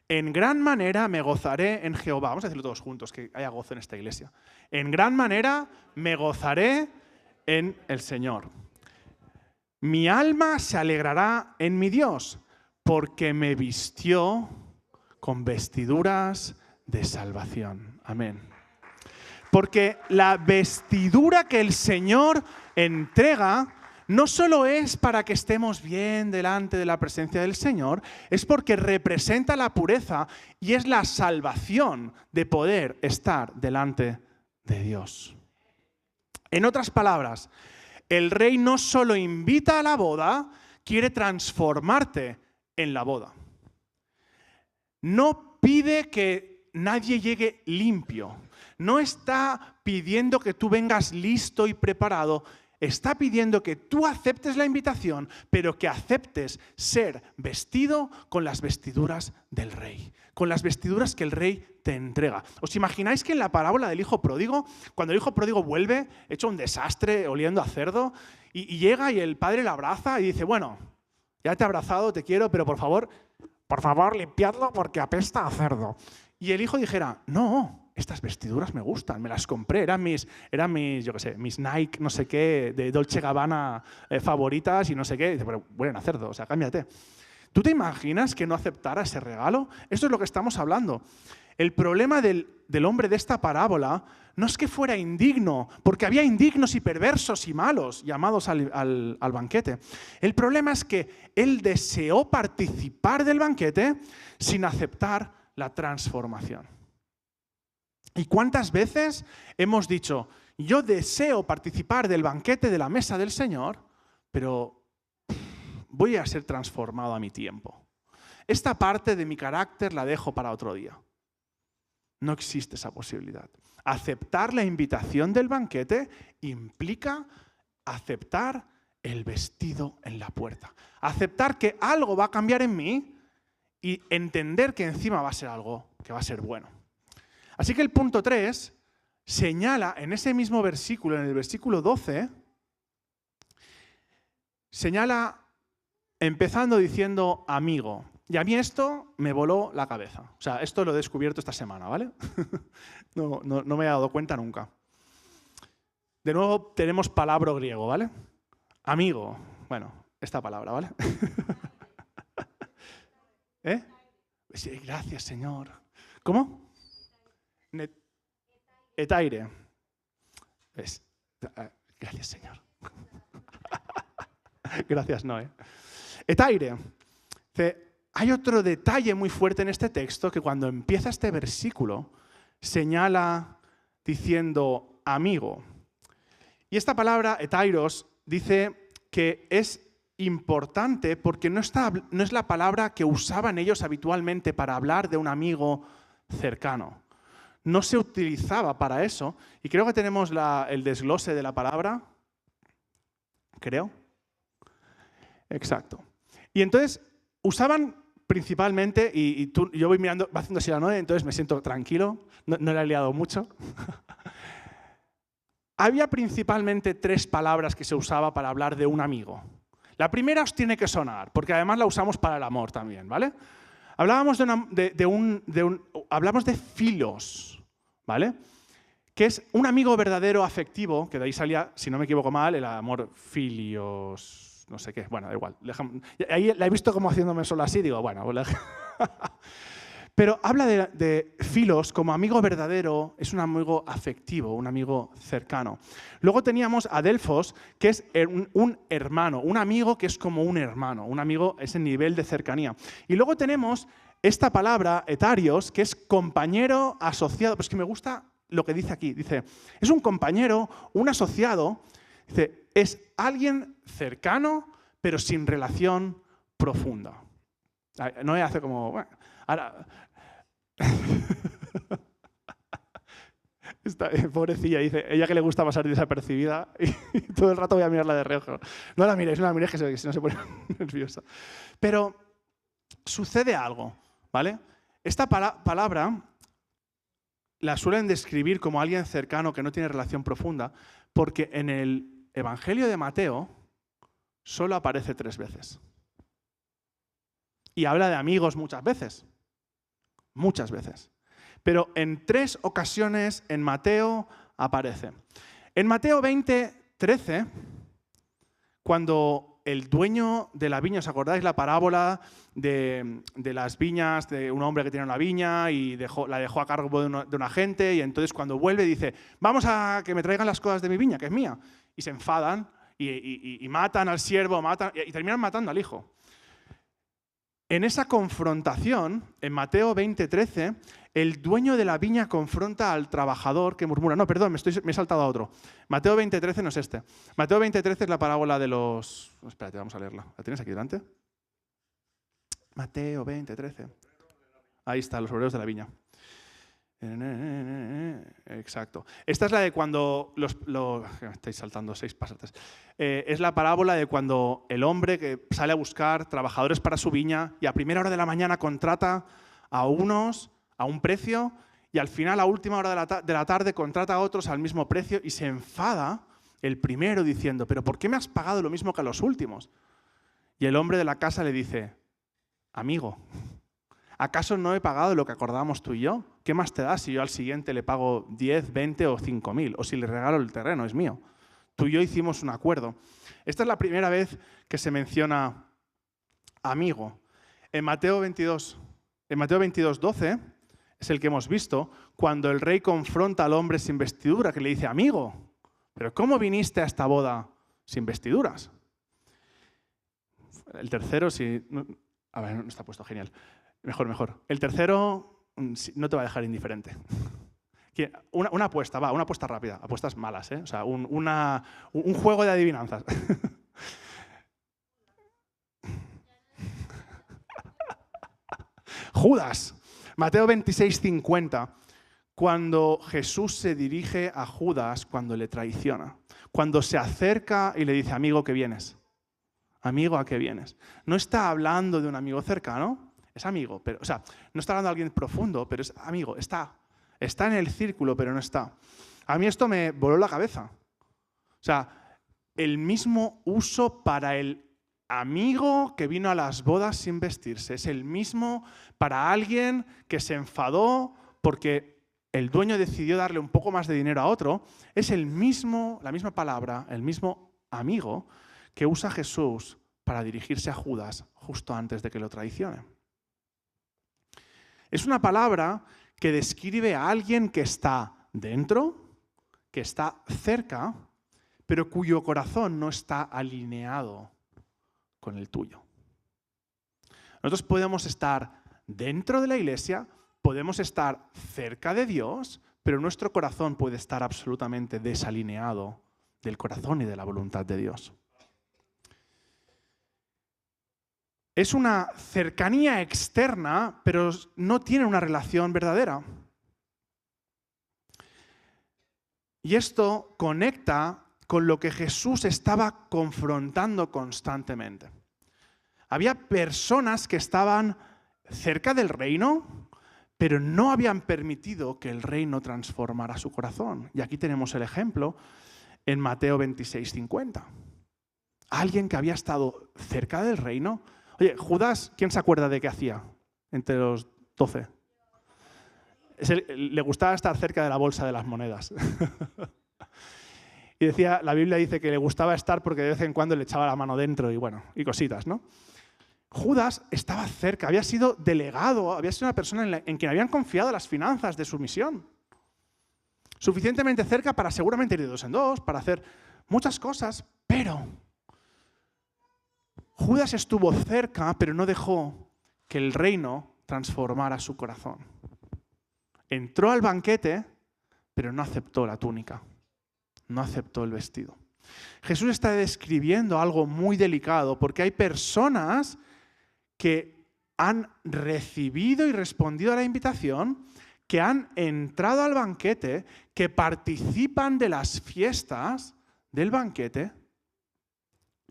en gran manera me gozaré en Jehová. Vamos a decirlo todos juntos, que haya gozo en esta iglesia. En gran manera me gozaré en el Señor. Mi alma se alegrará en mi Dios, porque me vistió con vestiduras de salvación. Amén. Porque la vestidura que el Señor entrega no solo es para que estemos bien delante de la presencia del Señor, es porque representa la pureza y es la salvación de poder estar delante de Dios. En otras palabras, El rey no solo invita a la boda, quiere transformarte en la boda. No pide que nadie llegue limpio. No está pidiendo que tú vengas listo y preparado. Está pidiendo que tú aceptes la invitación, pero que aceptes ser vestido con las vestiduras del rey, con las vestiduras que el rey te entrega. ¿Os imagináis que en la parábola del hijo pródigo, cuando el hijo pródigo vuelve, hecho un desastre, oliendo a cerdo, y llega y el padre le abraza y dice, bueno, ya te he abrazado, te quiero, pero por favor, limpiadlo porque apesta a cerdo. Y el hijo dijera, no, estas vestiduras me gustan, me las compré, eran mis, yo qué sé, mis Nike, no sé qué, de Dolce & Gabbana favoritas y no sé qué. Dice, pero huelen a cerdo, o sea, cámbiate. ¿Tú te imaginas que no aceptara ese regalo? Esto es lo que estamos hablando. El problema del hombre de esta parábola no es que fuera indigno, porque había indignos y perversos y malos llamados al banquete. El problema es que él deseó participar del banquete sin aceptar la transformación. ¿Y cuántas veces hemos dicho, yo deseo participar del banquete de la mesa del Señor, pero voy a ser transformado a mi tiempo? Esta parte de mi carácter la dejo para otro día. No existe esa posibilidad. Aceptar la invitación del banquete implica aceptar el vestido en la puerta. Aceptar que algo va a cambiar en mí y entender que encima va a ser algo que va a ser bueno. Así que el punto 3 señala en ese mismo versículo, en el versículo 12, señala empezando diciendo amigo. Y a mí esto me voló la cabeza. O sea, esto lo he descubierto esta semana, ¿vale? No me he dado cuenta nunca. De nuevo tenemos palabra griego, ¿vale? Amigo. Bueno, esta palabra, ¿vale? ¿Eh? Sí, gracias, Señor. ¿Cómo? Etaire. Gracias, Señor. Gracias, Noé. Etaire. Hay otro detalle muy fuerte en este texto que cuando empieza este versículo señala diciendo amigo. Y esta palabra, etairos, dice que es importante porque no es la palabra que usaban ellos habitualmente para hablar de un amigo cercano. No se utilizaba para eso. Y creo que tenemos el desglose de la palabra. Creo. Exacto. Y entonces usaban principalmente, yo voy mirando, va haciendo así la Noé, entonces me siento tranquilo, no le he liado mucho. Había principalmente 3 palabras que se usaba para hablar de un amigo. La primera os tiene que sonar, porque además la usamos para el amor también, ¿vale? Hablábamos hablamos de filos, ¿vale? Que es un amigo verdadero afectivo, que de ahí salía, si no me equivoco mal, el amor filios, no sé qué, bueno, da igual. Ahí la he visto como haciéndome solo así, digo, bueno. Pero habla de filos como amigo verdadero, es un amigo afectivo, un amigo cercano. Luego teníamos adelphos, que es un hermano, un amigo que es como un hermano, un amigo es el nivel de cercanía. Y luego tenemos esta palabra, etarios, que es compañero, asociado. Pues que me gusta lo que dice aquí. Dice, es un compañero, un asociado, dice, es alguien cercano, pero sin relación profunda. No hace como, bueno, ahora... Pobrecilla, dice, ella que le gusta pasar desapercibida y todo el rato voy a mirarla de reojo. No la miréis que si no se pone nerviosa. Pero sucede algo, ¿vale? Esta palabra la suelen describir como alguien cercano que no tiene relación profunda, porque en el Evangelio de Mateo solo aparece 3 veces. Y habla de amigos muchas veces. Muchas veces. Pero en 3 ocasiones en Mateo aparece. En Mateo 20:13, cuando el dueño de la viña, ¿os acordáis la parábola de las viñas, de un hombre que tenía una viña y la dejó a cargo de una gente, y entonces cuando vuelve dice, vamos a que me traigan las cosas de mi viña, que es mía? Y se enfadan y matan al siervo, y terminan matando al hijo. En esa confrontación, en Mateo 20:13, El dueño de la viña confronta al trabajador que murmura. No, perdón, me he saltado a otro. Mateo 20:13 no es este. Mateo 20:13 es la parábola de los... Espérate, vamos a leerla. ¿La tienes aquí delante? Mateo 20:13. Ahí está, los obreros de la viña. Exacto. Esta es la de cuando estáis saltando 6 pasajes. Es la parábola de cuando el hombre que sale a buscar trabajadores para su viña y a primera hora de la mañana contrata a unos a un precio y al final a última hora de la tarde contrata a otros al mismo precio y se enfada el primero diciendo, ¿pero por qué me has pagado lo mismo que a los últimos? Y el hombre de la casa le dice, amigo, ¿acaso no he pagado lo que acordábamos tú y yo? ¿Qué más te da si yo al siguiente le pago 10, 20 o 5.000? O si le regalo el terreno, es mío. Tú y yo hicimos un acuerdo. Esta es la primera vez que se menciona amigo. En Mateo 22:12 es el que hemos visto cuando el rey confronta al hombre sin vestidura, que le dice, amigo, ¿pero cómo viniste a esta boda sin vestiduras? El tercero, a ver, no está puesto, genial. Mejor. El tercero no te va a dejar indiferente. Una apuesta, una apuesta rápida. Apuestas malas, ¿eh? O sea, un juego de adivinanzas. Judas. Mateo 26:50. Cuando Jesús se dirige a Judas cuando le traiciona. Cuando se acerca y le dice, amigo, ¿qué vienes? Amigo, ¿a qué vienes? No está hablando de un amigo cercano. Es amigo, pero, o sea, no está hablando de alguien profundo, pero es amigo, está en el círculo, pero no está. A mí esto me voló la cabeza. O sea, el mismo uso para el amigo que vino a las bodas sin vestirse. Es el mismo para alguien que se enfadó porque el dueño decidió darle un poco más de dinero a otro. Es la misma palabra, el mismo amigo que usa Jesús para dirigirse a Judas justo antes de que lo traicione. Es una palabra que describe a alguien que está dentro, que está cerca, pero cuyo corazón no está alineado con el tuyo. Nosotros podemos estar dentro de la iglesia, podemos estar cerca de Dios, pero nuestro corazón puede estar absolutamente desalineado del corazón y de la voluntad de Dios. Es una cercanía externa, pero no tiene una relación verdadera. Y esto conecta con lo que Jesús estaba confrontando constantemente. Había personas que estaban cerca del reino, pero no habían permitido que el reino transformara su corazón. Y aquí tenemos el ejemplo en Mateo 26:50. Alguien que había estado cerca del reino. Oye, Judas, ¿quién se acuerda de qué hacía entre los 12? Le gustaba estar cerca de la bolsa de las monedas. Y la Biblia dice que le gustaba estar porque de vez en cuando le echaba la mano dentro y cositas, ¿no? Judas estaba cerca, había sido delegado, había sido una persona en quien habían confiado las finanzas de su misión. Suficientemente cerca para seguramente ir de 2 en 2, para hacer muchas cosas, pero Judas estuvo cerca, pero no dejó que el reino transformara su corazón. Entró al banquete, pero no aceptó la túnica, no aceptó el vestido. Jesús está describiendo algo muy delicado porque hay personas que han recibido y respondido a la invitación, que han entrado al banquete, que participan de las fiestas del banquete,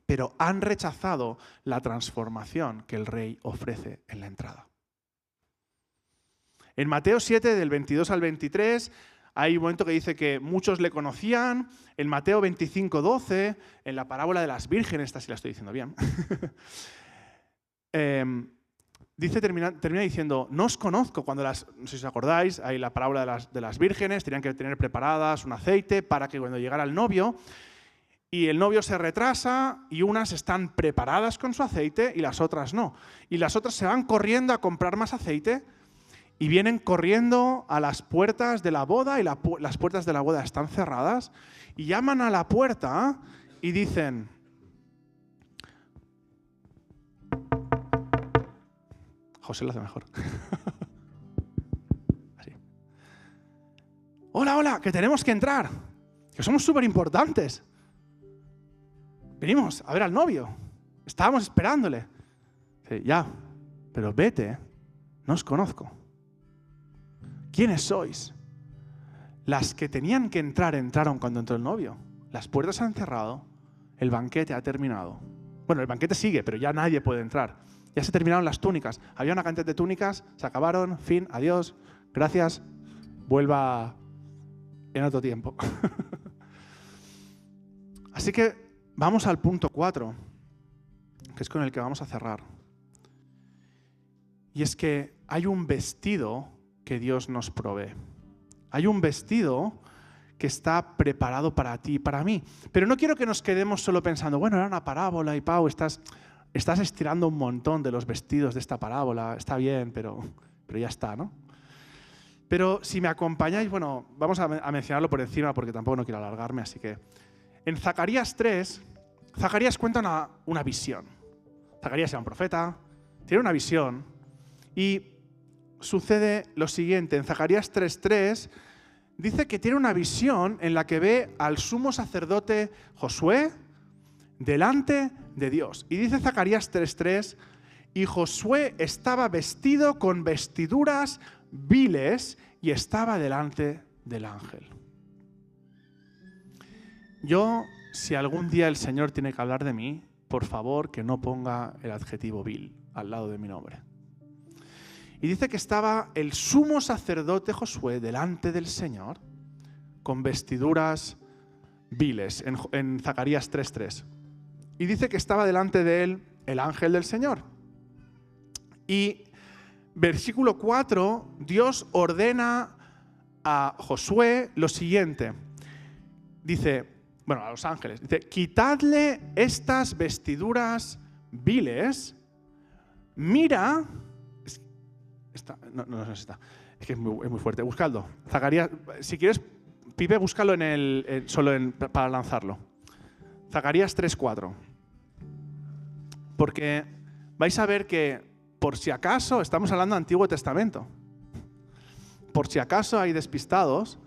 pero han rechazado la transformación que el rey ofrece en la entrada. En Mateo 7, del 22 al 23, hay un momento que dice que muchos le conocían. En Mateo 25:12, en la parábola de las vírgenes, esta sí la estoy diciendo bien, termina diciendo, no os conozco, cuando no sé si os acordáis, hay la parábola de las vírgenes, tenían que tener preparadas un aceite para que cuando llegara el novio, y el novio se retrasa y unas están preparadas con su aceite y las otras no. Y las otras se van corriendo a comprar más aceite y vienen corriendo a las puertas de la boda y las puertas de la boda están cerradas y llaman a la puerta y dicen, José lo hace mejor. Hola, hola, que tenemos que entrar, que somos súper importantes. Venimos a ver al novio, estábamos esperándole. Dice, ya, pero vete, no os conozco. ¿Quiénes sois? Las que tenían que entrar, entraron cuando entró el novio. Las puertas se han cerrado, el banquete ha terminado. Bueno, el banquete sigue, pero ya nadie puede entrar. Ya se terminaron las túnicas. Había una cantidad de túnicas, se acabaron, fin, adiós, gracias, vuelva en otro tiempo. Así que vamos al punto 4, que es con el que vamos a cerrar. Y es que hay un vestido que Dios nos provee. Hay un vestido que está preparado para ti y para mí. Pero no quiero que nos quedemos solo pensando, bueno, era una parábola y Pau, estás estirando un montón de los vestidos de esta parábola, está bien, pero ya está, ¿no? Pero si me acompañáis, bueno, vamos a mencionarlo por encima porque tampoco no quiero alargarme, así que en Zacarías 3, Zacarías cuenta una visión. Zacarías era un profeta, tiene una visión y sucede lo siguiente. En Zacarías 3:3 dice que tiene una visión en la que ve al sumo sacerdote Josué delante de Dios. Y dice Zacarías 3:3, y Josué estaba vestido con vestiduras viles y estaba delante del ángel. Yo, si algún día el Señor tiene que hablar de mí, por favor que no ponga el adjetivo vil al lado de mi nombre. Y dice que estaba el sumo sacerdote Josué delante del Señor con vestiduras viles, en Zacarías 3:3. Y dice que estaba delante de él el ángel del Señor. Y versículo 4, Dios ordena a Josué lo siguiente. Dice, bueno, a los ángeles, dice, quitadle estas vestiduras viles, mira... No está. Es que es muy fuerte. Buscadlo. Zacarías, si quieres, Pipe, búscalo para lanzarlo. Zacarías 3:4. Porque vais a ver que, por si acaso, estamos hablando de Antiguo Testamento. Por si acaso hay despistados,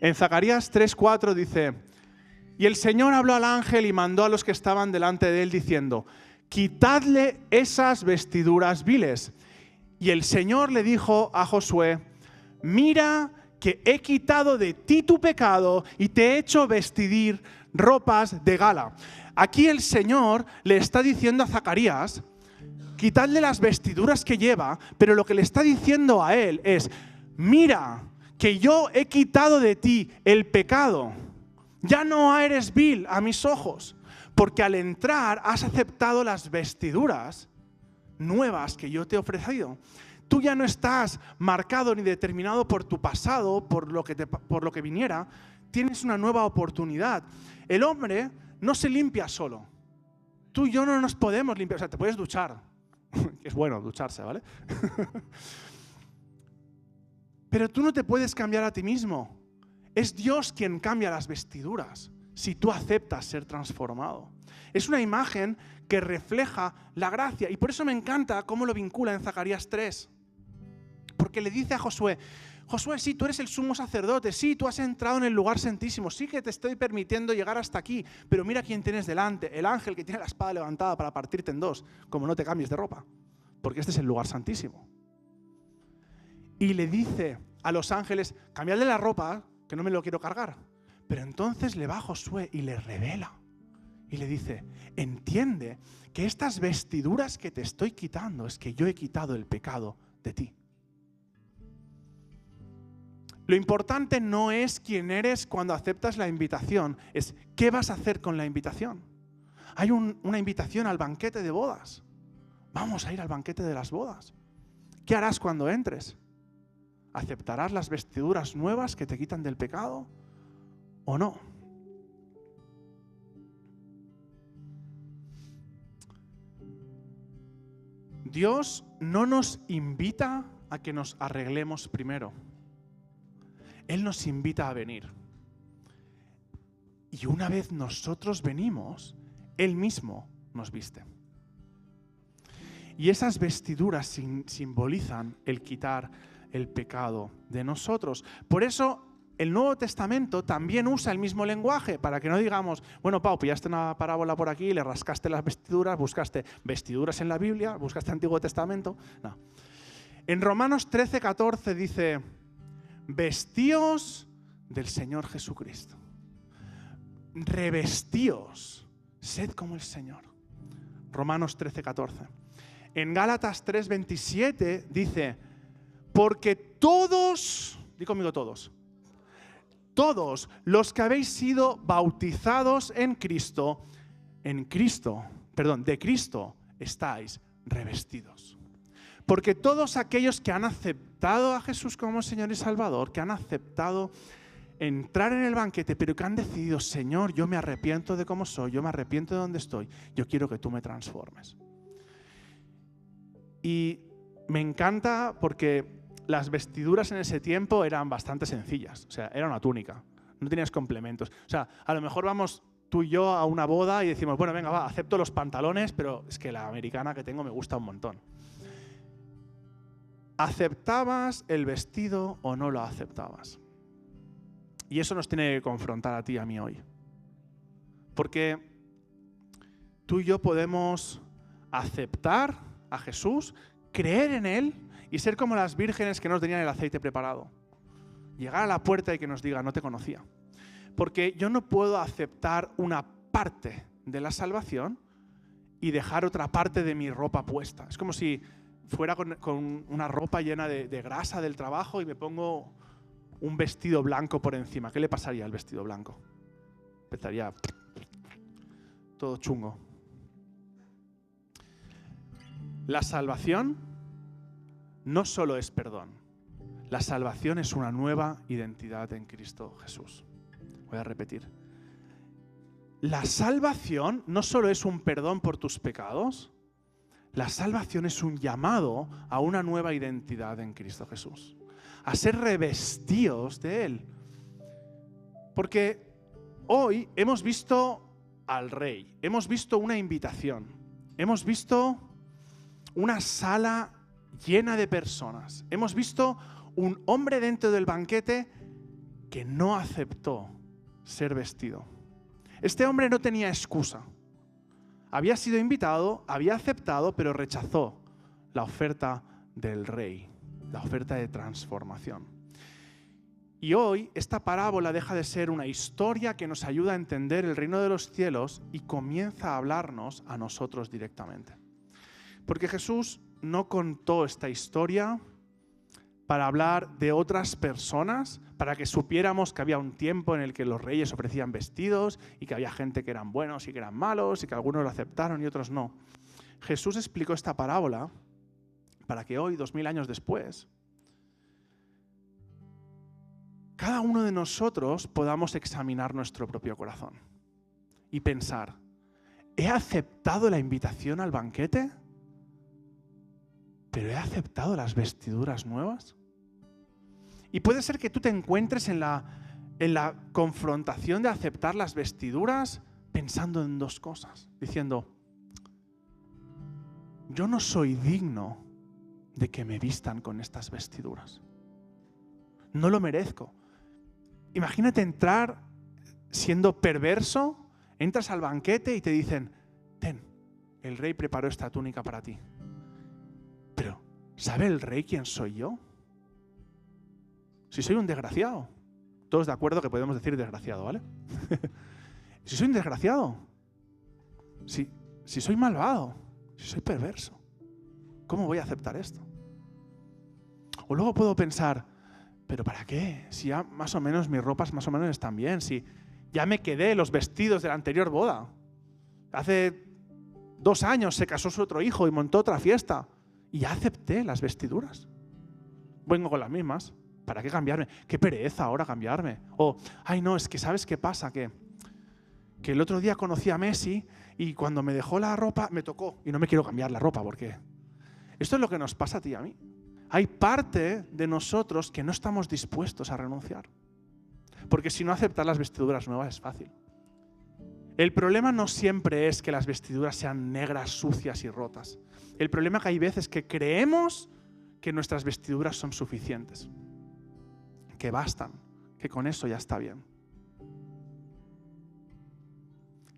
en Zacarías 3:4 dice, y el Señor habló al ángel y mandó a los que estaban delante de él diciendo, quitadle esas vestiduras viles. Y el Señor le dijo a Josué, mira que he quitado de ti tu pecado y te he hecho vestir ropas de gala. Aquí el Señor le está diciendo a Zacarías, quitadle las vestiduras que lleva, pero lo que le está diciendo a él es, mira que yo he quitado de ti el pecado. Ya no eres vil a mis ojos, porque al entrar has aceptado las vestiduras nuevas que yo te he ofrecido. Tú ya no estás marcado ni determinado por tu pasado, por lo que viniera. Tienes una nueva oportunidad. El hombre no se limpia solo. Tú y yo no nos podemos limpiar. O sea, te puedes duchar. Es bueno ducharse, ¿vale? Pero tú no te puedes cambiar a ti mismo. Es Dios quien cambia las vestiduras si tú aceptas ser transformado. Es una imagen que refleja la gracia. Y por eso me encanta cómo lo vincula en Zacarías 3. Porque le dice a Josué, Josué, sí, tú eres el sumo sacerdote, sí, tú has entrado en el lugar santísimo, sí que te estoy permitiendo llegar hasta aquí, pero mira quién tienes delante, el ángel que tiene la espada levantada para partirte en dos, como no te cambies de ropa, porque este es el lugar santísimo. Y le dice a los ángeles, cambiadle la ropa, que no me lo quiero cargar. Pero entonces le va a Josué y le revela. Y le dice, entiende que estas vestiduras que te estoy quitando es que yo he quitado el pecado de ti. Lo importante no es quién eres cuando aceptas la invitación, es qué vas a hacer con la invitación. Hay una invitación al banquete de bodas. Vamos a ir al banquete de las bodas. ¿Qué harás cuando entres? ¿Aceptarás las vestiduras nuevas que te quitan del pecado o no? Dios no nos invita a que nos arreglemos primero. Él nos invita a venir. Y una vez nosotros venimos, Él mismo nos viste. Y esas vestiduras simbolizan el quitar el pecado de nosotros. Por eso el Nuevo Testamento también usa el mismo lenguaje, para que no digamos, bueno, Pau, pillaste una parábola por aquí, le rascaste las vestiduras, buscaste vestiduras en la Biblia, buscaste Antiguo Testamento. No. En Romanos 13:14 dice, vestíos del Señor Jesucristo. Revestíos, sed como el Señor. Romanos 13:14. En Gálatas 3:27 dice, porque todos, di conmigo todos los que habéis sido bautizados de Cristo estáis revestidos. Porque todos aquellos que han aceptado a Jesús como Señor y Salvador, que han aceptado entrar en el banquete, pero que han decidido, Señor, yo me arrepiento de cómo soy, yo me arrepiento de donde estoy, yo quiero que tú me transformes. Y me encanta porque las vestiduras en ese tiempo eran bastante sencillas, o sea, era una túnica, no tenías complementos. O sea, a lo mejor vamos tú y yo a una boda y decimos, bueno, venga, va, acepto los pantalones, pero es que la americana que tengo me gusta un montón. ¿Aceptabas el vestido o no lo aceptabas? Y eso nos tiene que confrontar a ti y a mí hoy. Porque tú y yo podemos aceptar a Jesús, creer en Él y ser como las vírgenes que no tenían el aceite preparado. Llegar a la puerta y que nos diga, no te conocía. Porque yo no puedo aceptar una parte de la salvación y dejar otra parte de mi ropa puesta. Es como si fuera con una ropa llena de grasa del trabajo y me pongo un vestido blanco por encima. ¿Qué le pasaría al vestido blanco? Empezaría todo chungo. La salvación no solo es perdón. La salvación es una nueva identidad en Cristo Jesús. Voy a repetir. La salvación no solo es un perdón por tus pecados. La salvación es un llamado a una nueva identidad en Cristo Jesús. A ser revestidos de Él. Porque hoy hemos visto al Rey, hemos visto una invitación, hemos visto una sala llena de personas, hemos visto un hombre dentro del banquete que no aceptó ser vestido. Este hombre no tenía excusa. Había sido invitado, había aceptado, pero rechazó la oferta del Rey. La oferta de transformación. Y hoy esta parábola deja de ser una historia que nos ayuda a entender el reino de los cielos y comienza a hablarnos a nosotros directamente. Porque Jesús no contó esta historia para hablar de otras personas, para que supiéramos que había un tiempo en el que los reyes ofrecían vestidos y que había gente que eran buenos y que eran malos y que algunos lo aceptaron y otros no. Jesús explicó esta parábola para que hoy, 2000 años después, cada uno de nosotros podamos examinar nuestro propio corazón y pensar, ¿he aceptado la invitación al banquete? ¿Pero he aceptado las vestiduras nuevas? Y puede ser que tú te encuentres en la confrontación de aceptar las vestiduras pensando en dos cosas, diciendo, yo no soy digno de que me vistan con estas vestiduras. No lo merezco. Imagínate entrar siendo perverso, entras al banquete y te dicen, ten, el rey preparó esta túnica para ti. Pero, ¿sabe el rey quién soy yo? Si soy un desgraciado. Todos de acuerdo que podemos decir desgraciado, ¿vale? Si soy un desgraciado, si soy malvado, si soy perverso, ¿cómo voy a aceptar esto? O luego puedo pensar, ¿pero para qué? Si ya más o menos mis ropas más o menos están bien, si ya me quedé los vestidos de la anterior boda. Hace 2 años se casó su otro hijo y montó otra fiesta y ya acepté las vestiduras. Vengo con las mismas. ¿Para qué cambiarme? Qué pereza ahora cambiarme. O, ay no, es que ¿sabes qué pasa? Que el otro día conocí a Messi y cuando me dejó la ropa me tocó y no me quiero cambiar la ropa porque esto es lo que nos pasa a ti y a mí. Hay parte de nosotros que no estamos dispuestos a renunciar. Porque si no aceptar las vestiduras nuevas es fácil. El problema no siempre es que las vestiduras sean negras, sucias y rotas. El problema que hay veces que creemos que nuestras vestiduras son suficientes, que bastan, que con eso ya está bien.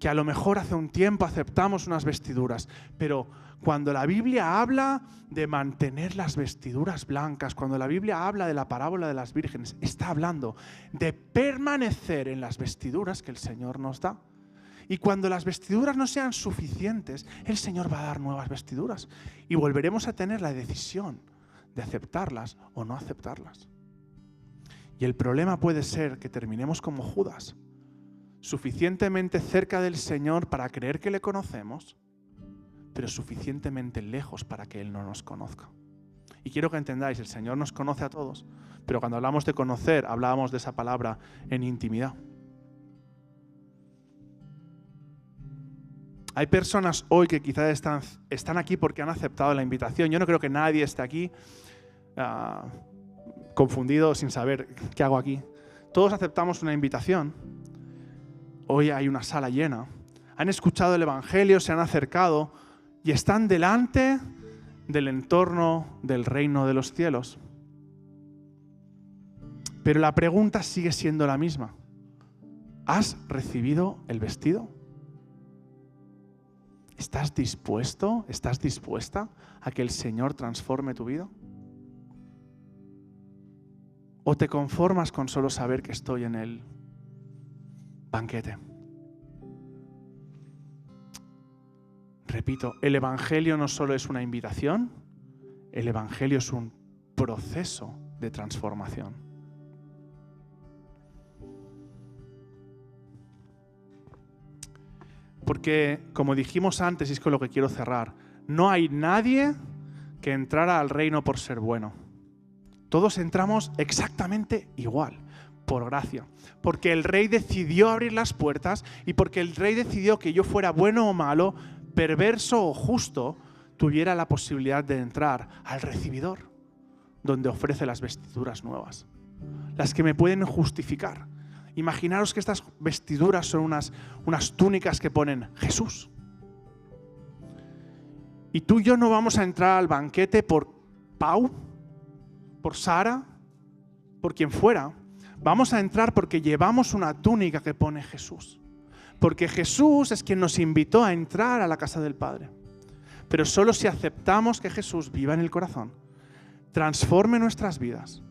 Que a lo mejor hace un tiempo aceptamos unas vestiduras, pero cuando la Biblia habla de mantener las vestiduras blancas, cuando la Biblia habla de la parábola de las vírgenes, está hablando de permanecer en las vestiduras que el Señor nos da. Y cuando las vestiduras no sean suficientes, el Señor va a dar nuevas vestiduras y volveremos a tener la decisión de aceptarlas o no aceptarlas. Y el problema puede ser que terminemos como Judas, suficientemente cerca del Señor para creer que le conocemos, pero suficientemente lejos para que Él no nos conozca. Y quiero que entendáis, el Señor nos conoce a todos, pero cuando hablamos de conocer, hablábamos de esa palabra en intimidad. Hay personas hoy que quizás están aquí porque han aceptado la invitación. Yo no creo que nadie esté aquí confundido sin saber qué hago aquí. Todos aceptamos una invitación. Hoy hay una sala llena. Han escuchado el Evangelio, se han acercado y están delante del entorno del reino de los cielos. Pero la pregunta sigue siendo la misma. ¿Has recibido el vestido? ¿Estás dispuesto, estás dispuesta a que el Señor transforme tu vida? ¿O te conformas con solo saber que estoy en el banquete? Repito, el Evangelio no solo es una invitación, el Evangelio es un proceso de transformación. Porque, como dijimos antes, y es con lo que quiero cerrar, no hay nadie que entrara al reino por ser bueno. Todos entramos exactamente igual, por gracia. Porque el Rey decidió abrir las puertas y porque el Rey decidió que yo fuera bueno o malo, perverso o justo, tuviera la posibilidad de entrar al recibidor, donde ofrece las vestiduras nuevas, las que me pueden justificar. Imaginaros que estas vestiduras son unas túnicas que ponen Jesús. Y tú y yo no vamos a entrar al banquete por Pau, por Sara, por quien fuera. Vamos a entrar porque llevamos una túnica que pone Jesús. Porque Jesús es quien nos invitó a entrar a la casa del Padre. Pero solo si aceptamos que Jesús viva en el corazón, transforme nuestras vidas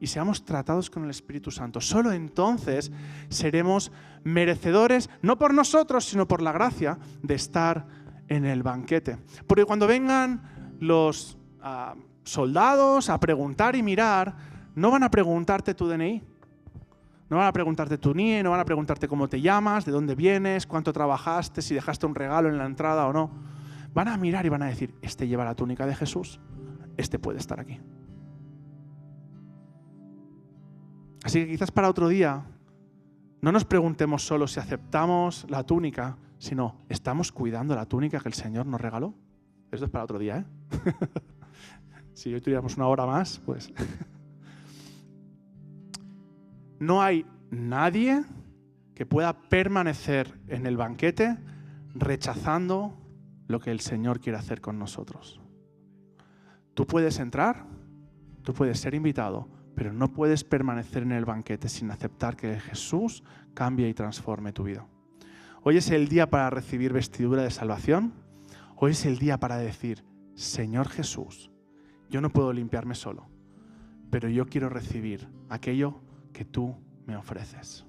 y seamos tratados con el Espíritu Santo. Solo entonces seremos merecedores, no por nosotros, sino por la gracia de estar en el banquete. Porque cuando vengan los soldados a preguntar y mirar, no van a preguntarte tu DNI, no van a preguntarte tu NIE, no van a preguntarte cómo te llamas, de dónde vienes, cuánto trabajaste, si dejaste un regalo en la entrada o no. Van a mirar y van a decir, este lleva la túnica de Jesús, este puede estar aquí. Así que quizás para otro día no nos preguntemos solo si aceptamos la túnica, sino ¿estamos cuidando la túnica que el Señor nos regaló? Esto es para otro día, ¿eh? Si hoy tuviéramos una hora más, pues... No hay nadie que pueda permanecer en el banquete rechazando lo que el Señor quiere hacer con nosotros. Tú puedes entrar, tú puedes ser invitado, pero no puedes permanecer en el banquete sin aceptar que Jesús cambie y transforme tu vida. Hoy es el día para recibir vestidura de salvación. Hoy es el día para decir, Señor Jesús, yo no puedo limpiarme solo, pero yo quiero recibir aquello que tú me ofreces.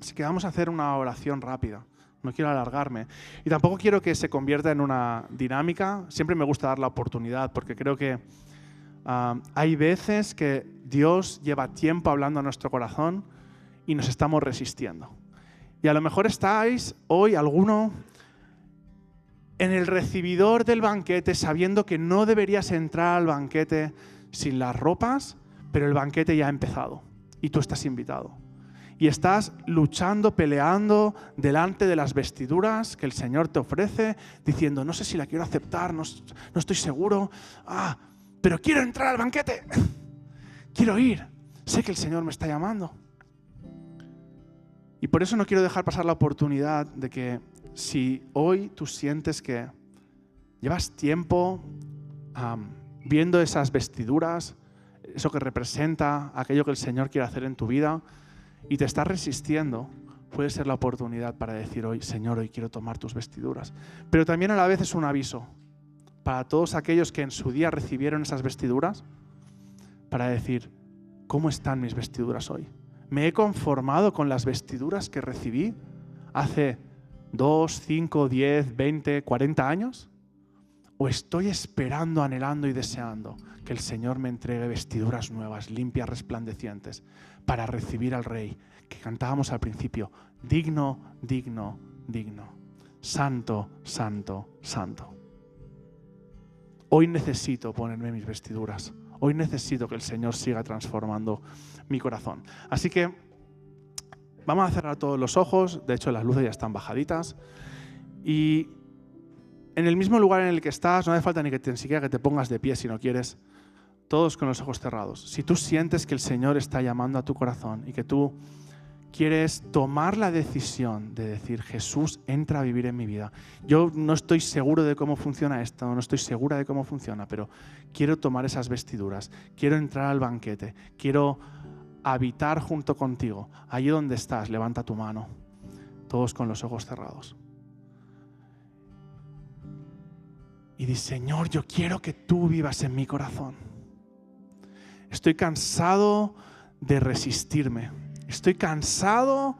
Así que vamos a hacer una oración rápida. No quiero alargarme. Y tampoco quiero que se convierta en una dinámica. Siempre me gusta dar la oportunidad porque creo que hay veces que Dios lleva tiempo hablando a nuestro corazón y nos estamos resistiendo. Y a lo mejor estáis hoy alguno en el recibidor del banquete sabiendo que no deberías entrar al banquete sin las ropas, pero el banquete ya ha empezado y tú estás invitado. Y estás luchando, peleando delante de las vestiduras que el Señor te ofrece, diciendo, no sé si la quiero aceptar, no estoy seguro, pero quiero entrar al banquete, quiero ir, sé que el Señor me está llamando. Y por eso no quiero dejar pasar la oportunidad de que si hoy tú sientes que llevas tiempo viendo esas vestiduras, eso que representa aquello que el Señor quiere hacer en tu vida y te estás resistiendo, puede ser la oportunidad para decir hoy, Señor, hoy quiero tomar tus vestiduras. Pero también a la vez es un aviso para todos aquellos que en su día recibieron esas vestiduras, para decir, ¿cómo están mis vestiduras hoy? ¿Me he conformado con las vestiduras que recibí hace 2, 5, 10, 20, 40 años? ¿O estoy esperando, anhelando y deseando que el Señor me entregue vestiduras nuevas, limpias, resplandecientes, para recibir al Rey, que cantábamos al principio, digno, digno, digno, santo, santo, santo? Hoy necesito ponerme mis vestiduras. Hoy necesito que el Señor siga transformando mi corazón. Así que vamos a cerrar todos los ojos. De hecho, las luces ya están bajaditas. Y en el mismo lugar en el que estás, no hace falta ni siquiera que te pongas de pie si no quieres, todos con los ojos cerrados. Si tú sientes que el Señor está llamando a tu corazón y que tú quieres tomar la decisión de decir, Jesús, entra a vivir en mi vida. Yo no estoy seguro de cómo funciona esto, no estoy segura de cómo funciona, pero quiero tomar esas vestiduras, quiero entrar al banquete, quiero habitar junto contigo. Allí donde estás, levanta tu mano, todos con los ojos cerrados. Y di, Señor, yo quiero que tú vivas en mi corazón. Estoy cansado de resistirme. Estoy cansado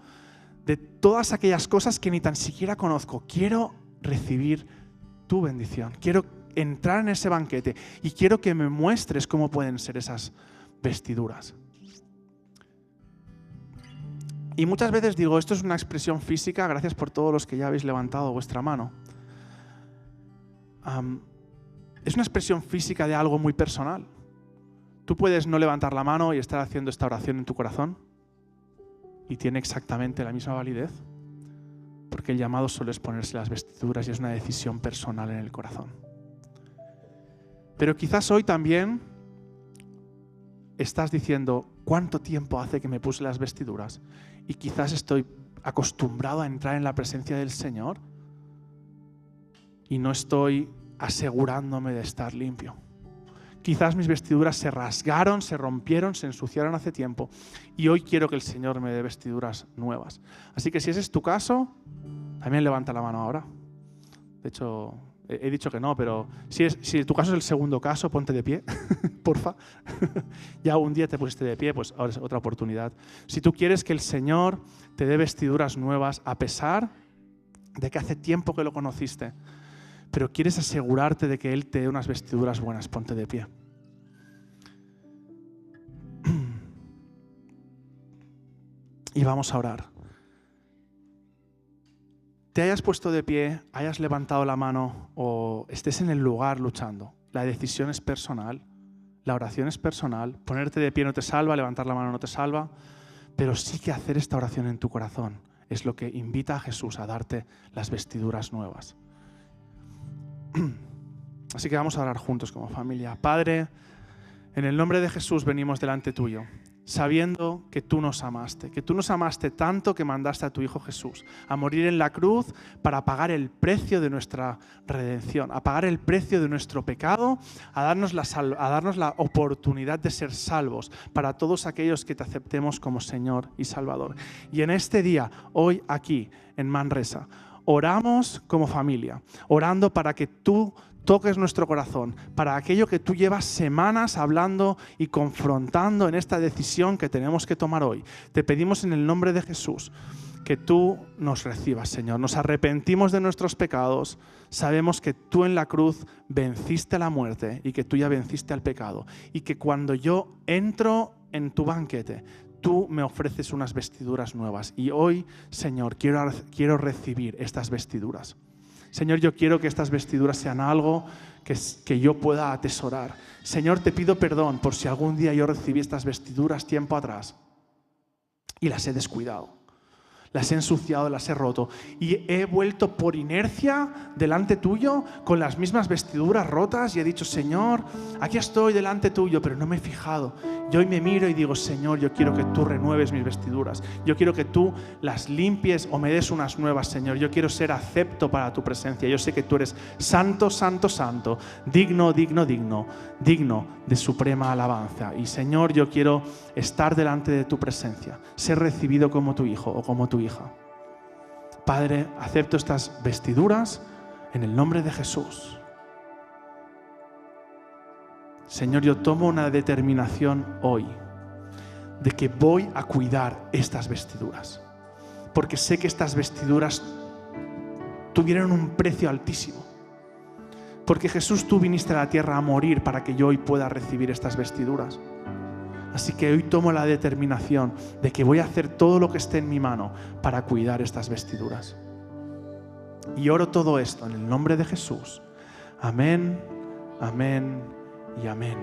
de todas aquellas cosas que ni tan siquiera conozco. Quiero recibir tu bendición. Quiero entrar en ese banquete y quiero que me muestres cómo pueden ser esas vestiduras. Y muchas veces digo, esto es una expresión física, gracias por todos los que ya habéis levantado vuestra mano. Es una expresión física de algo muy personal. Tú puedes no levantar la mano y estar haciendo esta oración en tu corazón y tiene exactamente la misma validez, porque el llamado solo es ponerse las vestiduras y es una decisión personal en el corazón. Pero quizás hoy también estás diciendo, ¿cuánto tiempo hace que me puse las vestiduras? Y quizás estoy acostumbrado a entrar en la presencia del Señor y no estoy asegurándome de estar limpio. Quizás mis vestiduras se rasgaron, se rompieron, se ensuciaron hace tiempo y hoy quiero que el Señor me dé vestiduras nuevas. Así que si ese es tu caso, también levanta la mano ahora. De hecho, he dicho que no, pero si tu caso es el segundo caso, ponte de pie, porfa. Ya un día te pusiste de pie, pues ahora es otra oportunidad. Si tú quieres que el Señor te dé vestiduras nuevas a pesar de que hace tiempo que lo conociste, pero quieres asegurarte de que Él te dé unas vestiduras buenas, ponte de pie. Y vamos a orar. Te hayas puesto de pie, hayas levantado la mano o estés en el lugar luchando. La decisión es personal, la oración es personal. Ponerte de pie no te salva, levantar la mano no te salva, pero sí que hacer esta oración en tu corazón es lo que invita a Jesús a darte las vestiduras nuevas. Así que vamos a orar juntos como familia. Padre, en el nombre de Jesús venimos delante tuyo, sabiendo que tú nos amaste tanto que mandaste a tu Hijo Jesús a morir en la cruz para pagar el precio de nuestra redención, a pagar el precio de nuestro pecado, a darnos la oportunidad de ser salvos para todos aquellos que te aceptemos como Señor y Salvador. Y en este día, hoy aquí en Manresa, oramos como familia, orando para que tú toques nuestro corazón, para aquello que tú llevas semanas hablando y confrontando en esta decisión que tenemos que tomar hoy. Te pedimos en el nombre de Jesús que tú nos recibas, Señor. Nos arrepentimos de nuestros pecados, sabemos que tú en la cruz venciste la muerte y que tú ya venciste al pecado y que cuando yo entro en tu banquete, tú me ofreces unas vestiduras nuevas y hoy, Señor, quiero recibir estas vestiduras. Señor, yo quiero que estas vestiduras sean algo que yo pueda atesorar. Señor, te pido perdón por si algún día yo recibí estas vestiduras tiempo atrás y las he descuidado. Las he ensuciado, las he roto. Y he vuelto por inercia delante tuyo con las mismas vestiduras rotas y he dicho, Señor, aquí estoy delante tuyo, pero no me he fijado. Y hoy me miro y digo, Señor, yo quiero que tú renueves mis vestiduras. Yo quiero que tú las limpies o me des unas nuevas, Señor. Yo quiero ser acepto para tu presencia. Yo sé que tú eres santo, santo, santo, digno, digno, digno, digno de suprema alabanza. Y Señor, yo quiero estar delante de tu presencia, ser recibido como tu hijo o como tu hija. Padre, acepto estas vestiduras en el nombre de Jesús. Señor, yo tomo una determinación hoy de que voy a cuidar estas vestiduras, porque sé que estas vestiduras tuvieron un precio altísimo. Porque Jesús, tú viniste a la tierra a morir para que yo hoy pueda recibir estas vestiduras. Así que hoy tomo la determinación de que voy a hacer todo lo que esté en mi mano para cuidar estas vestiduras. Y oro todo esto en el nombre de Jesús. Amén, amén y amén.